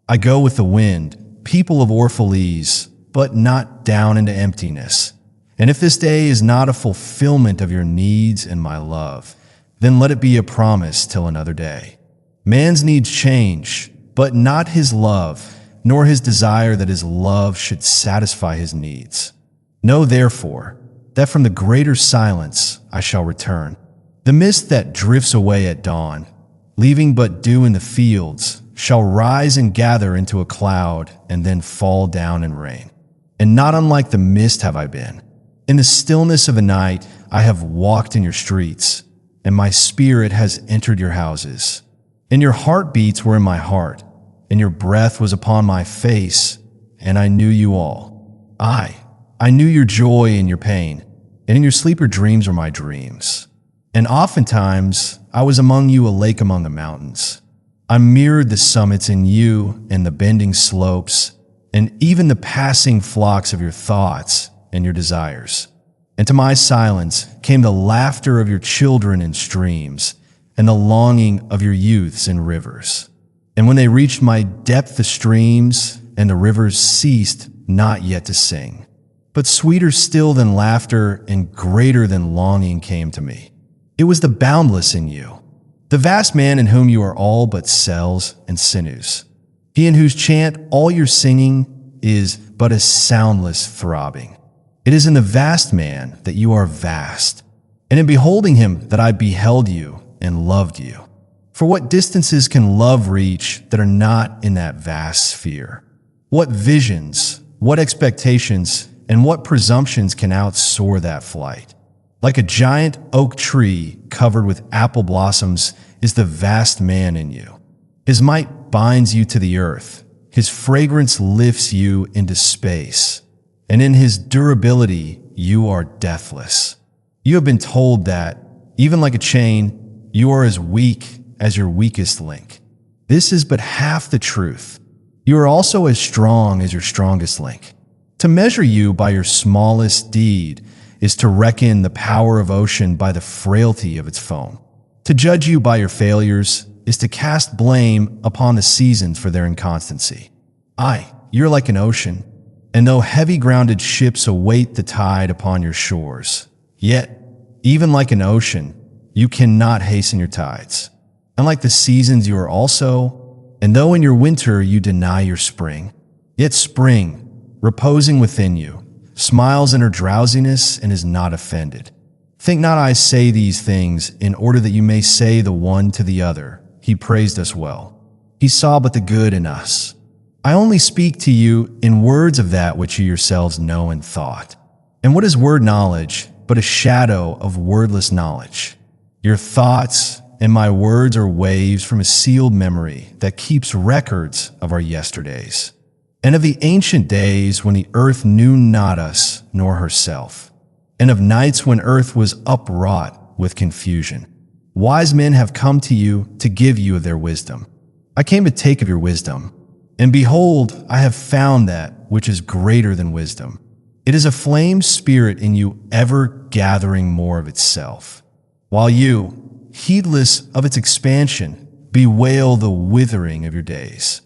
I go with the wind, people of Orphalese, but not down into emptiness. And if this day is not a fulfillment of your needs and my love, then let it be a promise till another day. Man's needs change, but not his love, nor his desire that his love should satisfy his needs. Know therefore that from the greater silence I shall return. The mist that drifts away at dawn, leaving but dew in the fields, shall rise and gather into a cloud and then fall down in rain. And not unlike the mist have I been. In the stillness of the night I have walked in your streets, and my spirit has entered your houses. And your heartbeats were in my heart, and your breath was upon my face, and I knew you all. I knew your joy and your pain, and in your sleep your dreams were my dreams. And oftentimes I was among you a lake among the mountains. I mirrored the summits in you and the bending slopes, and even the passing flocks of your thoughts and your desires. And to my silence came the laughter of your children in streams, and the longing of your youths in rivers. And when they reached my depth the streams and the rivers ceased not yet to sing. But sweeter still than laughter and greater than longing came to me. It was the boundless in you, the vast man in whom you are all but cells and sinews. He in whose chant all your singing is but a soundless throbbing. It is in the vast man that you are vast, and in beholding him that I beheld you and loved you. For what distances can love reach that are not in that vast sphere? What visions, what expectations, and what presumptions can outsoar that flight? Like a giant oak tree covered with apple blossoms is the vast man in you. His might binds you to the earth. His fragrance lifts you into space. And in his durability, you are deathless. You have been told that, even like a chain, you are as weak as your weakest link. This is but half the truth. You are also as strong as your strongest link. To measure you by your smallest deed is to reckon the power of ocean by the frailty of its foam. To judge you by your failures is to cast blame upon the seasons for their inconstancy. You're like an ocean, and though heavy-grounded ships await the tide upon your shores, yet, even like an ocean, you cannot hasten your tides. And like the seasons you are also, and though in your winter you deny your spring, yet spring, reposing within you, smiles in her drowsiness and is not offended. Think not I say these things in order that you may say the one to the other, he praised us well. He saw but the good in us. I only speak to you in words of that which you yourselves know and thought. And what is word knowledge but a shadow of wordless knowledge? Your thoughts and my words are waves from a sealed memory that keeps records of our yesterdays, and of the ancient days when the earth knew not us nor herself, and of nights when earth was upwrought with confusion. Wise men have come to you to give you of their wisdom. I came to take of your wisdom, and behold, I have found that which is greater than wisdom. It is a flame spirit in you ever gathering more of itself, while you, heedless of its expansion, bewail the withering of your days.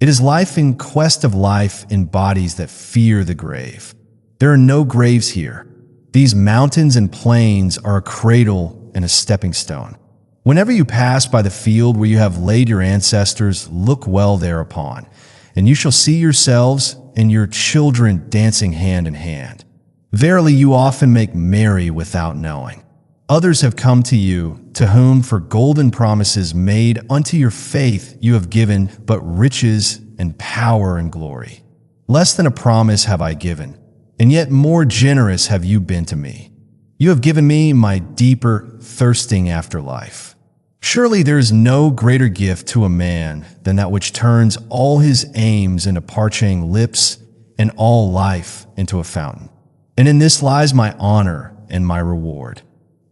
It is life in quest of life in bodies that fear the grave. There are no graves here. These mountains and plains are a cradle and a stepping stone. Whenever you pass by the field where you have laid your ancestors, look well thereupon, and you shall see yourselves and your children dancing hand in hand. Verily, you often make merry without knowing. Others have come to you, to whom for golden promises made unto your faith you have given but riches and power and glory. Less than a promise have I given, and yet more generous have you been to me. You have given me my deeper thirsting after life. Surely there is no greater gift to a man than that which turns all his aims into parching lips and all life into a fountain. And in this lies my honor and my reward,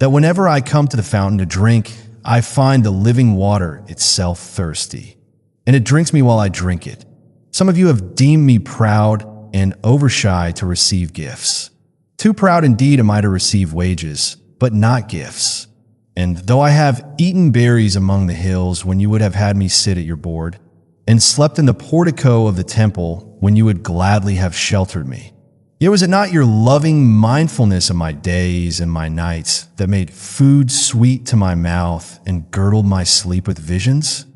that whenever I come to the fountain to drink, I find the living water itself thirsty, and it drinks me while I drink it. Some of you have deemed me proud and overshy to receive gifts. Too proud indeed am I to receive wages, but not gifts. And though I have eaten berries among the hills when you would have had me sit at your board, and slept in the portico of the temple when you would gladly have sheltered me, yet was it not your loving mindfulness of my days and my nights that made food sweet to my mouth and girdled my sleep with visions?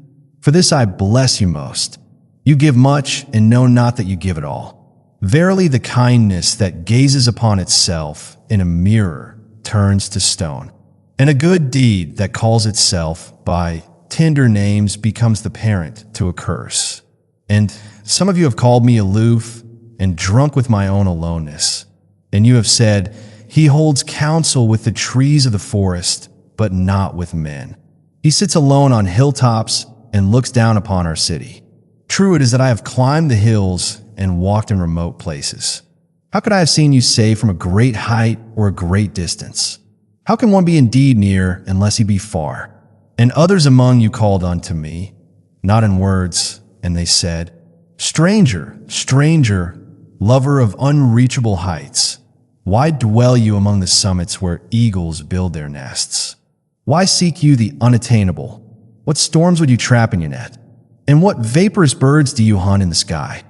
For this I bless you most. You give much and know not that you give it all. Verily the kindness that gazes upon itself in a mirror turns to stone, and a good deed that calls itself by tender names becomes the parent to a curse. And some of you have called me aloof and drunk with my own aloneness. And you have said, he holds counsel with the trees of the forest, but not with men. He sits alone on hilltops and looks down upon our city. True it is that I have climbed the hills and walked in remote places. How could I have seen you say from a great height or a great distance? How can one be indeed near unless he be far? And others among you called unto me, not in words, and they said, Stranger, stranger, lover of unreachable heights, why dwell you among the summits where eagles build their nests? Why seek you the unattainable? What storms would you trap in your net? And what vaporous birds do you hunt in the sky?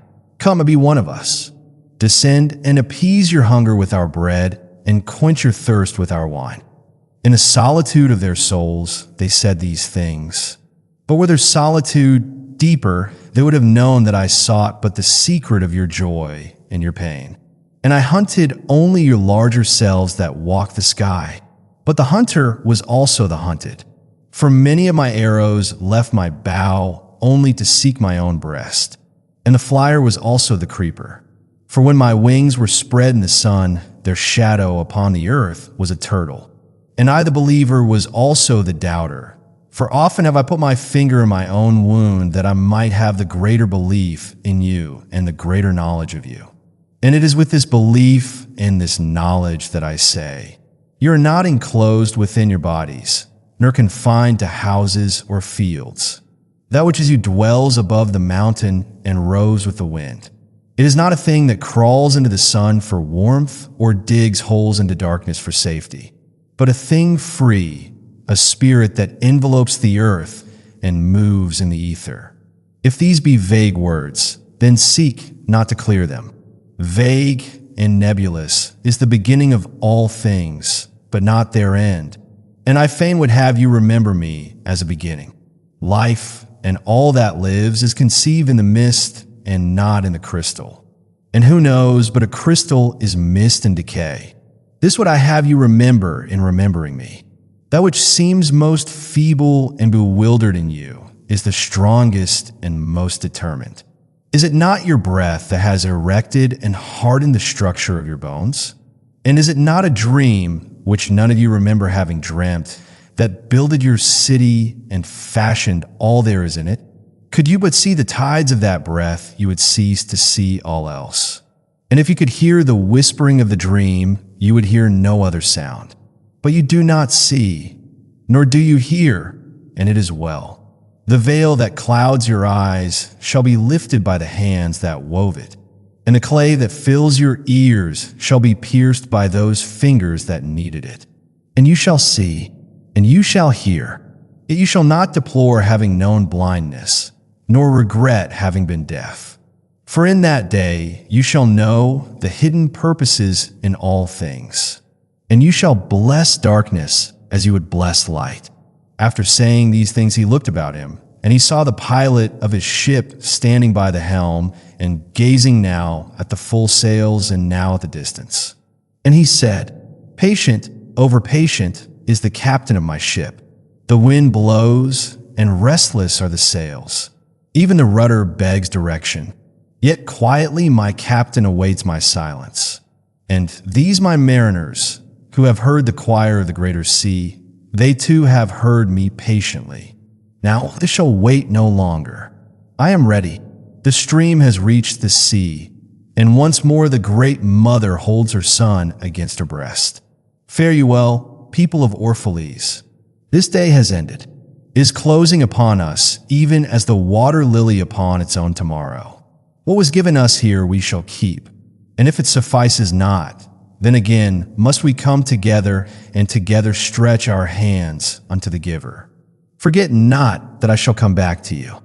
Come and be one of us. Descend and appease your hunger with our bread, and quench your thirst with our wine. In the solitude of their souls, they said these things. But were their solitude deeper, they would have known that I sought but the secret of your joy and your pain. And I hunted only your larger selves that walk the sky. But the hunter was also the hunted. For many of my arrows left my bow only to seek my own breast. And the flyer was also the creeper. For when my wings were spread in the sun, their shadow upon the earth was a turtle. And I, the believer, was also the doubter. For often have I put my finger in my own wound that I might have the greater belief in you and the greater knowledge of you. And it is with this belief and this knowledge that I say, you are not enclosed within your bodies, nor confined to houses or fields. That which is you dwells above the mountain and roves with the wind. It is not a thing that crawls into the sun for warmth or digs holes into darkness for safety, but a thing free, a spirit that envelopes the earth and moves in the ether. If these be vague words, then seek not to clear them. Vague and nebulous is the beginning of all things, but not their end. And I fain would have you remember me as a beginning. Life and all that lives is conceived in the mist and not in the crystal. And who knows, but a crystal is mist and decay. This would I have you remember in remembering me. That which seems most feeble and bewildered in you is the strongest and most determined. Is it not your breath that has erected and hardened the structure of your bones? And is it not a dream, which none of you remember having dreamt, that builded your city and fashioned all there is in it? Could you but see the tides of that breath, you would cease to see all else. And if you could hear the whispering of the dream, you would hear no other sound. But you do not see, nor do you hear, and it is well. The veil that clouds your eyes shall be lifted by the hands that wove it, and the clay that fills your ears shall be pierced by those fingers that kneaded it. And you shall see, and you shall hear, yet you shall not deplore having known blindness, nor regret having been deaf. For in that day you shall know the hidden purposes in all things, and you shall bless darkness as you would bless light. After saying these things, he looked about him, and he saw the pilot of his ship standing by the helm and gazing now at the full sails and now at the distance. And he said, "Patient over patient is the captain of my ship. The wind blows, and restless are the sails. Even the rudder begs direction. Yet quietly my captain awaits my silence. And these my mariners, who have heard the choir of the greater sea, they too have heard me patiently. Now this shall wait no longer. I am ready. The stream has reached the sea, and once more the great mother holds her son against her breast. Fare you well, people of Orphalese. This day has ended, is closing upon us, even as the water lily upon its own tomorrow. What was given us here we shall keep, and if it suffices not, then again must we come together and together stretch our hands unto the giver. Forget not that I shall come back to you.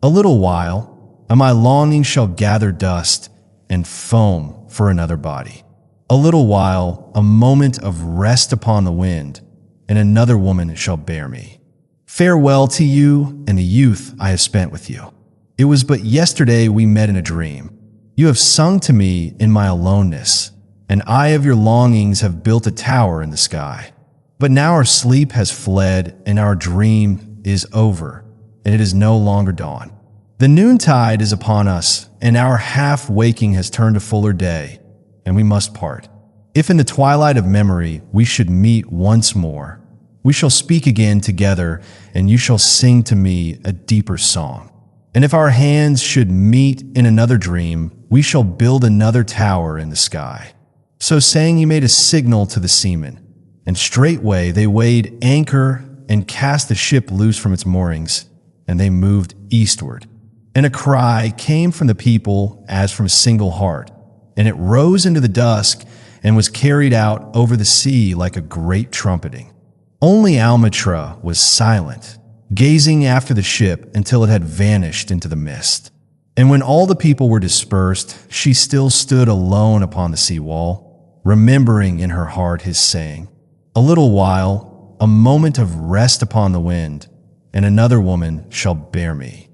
A little while, and my longing shall gather dust and foam for another body. A little while, a moment of rest upon the wind, and another woman shall bear me. Farewell to you and the youth I have spent with you. It was but yesterday we met in a dream. You have sung to me in my aloneness, and I of your longings have built a tower in the sky. But now our sleep has fled, and our dream is over, and it is no longer dawn. The noontide is upon us, and our half-waking has turned to fuller day, and we must part. If in the twilight of memory we should meet once more, we shall speak again together, and you shall sing to me a deeper song. And if our hands should meet in another dream, we shall build another tower in the sky. So saying, he made a signal to the seamen, and straightway they weighed anchor and cast the ship loose from its moorings, and they moved eastward. And a cry came from the people as from a single heart, and it rose into the dusk and was carried out over the sea like a great trumpeting. Only Almustafa was silent, gazing after the ship until it had vanished into the mist. And when all the people were dispersed, she still stood alone upon the seawall, remembering in her heart his saying, "A little while, a moment of rest upon the wind, and another woman shall bear me."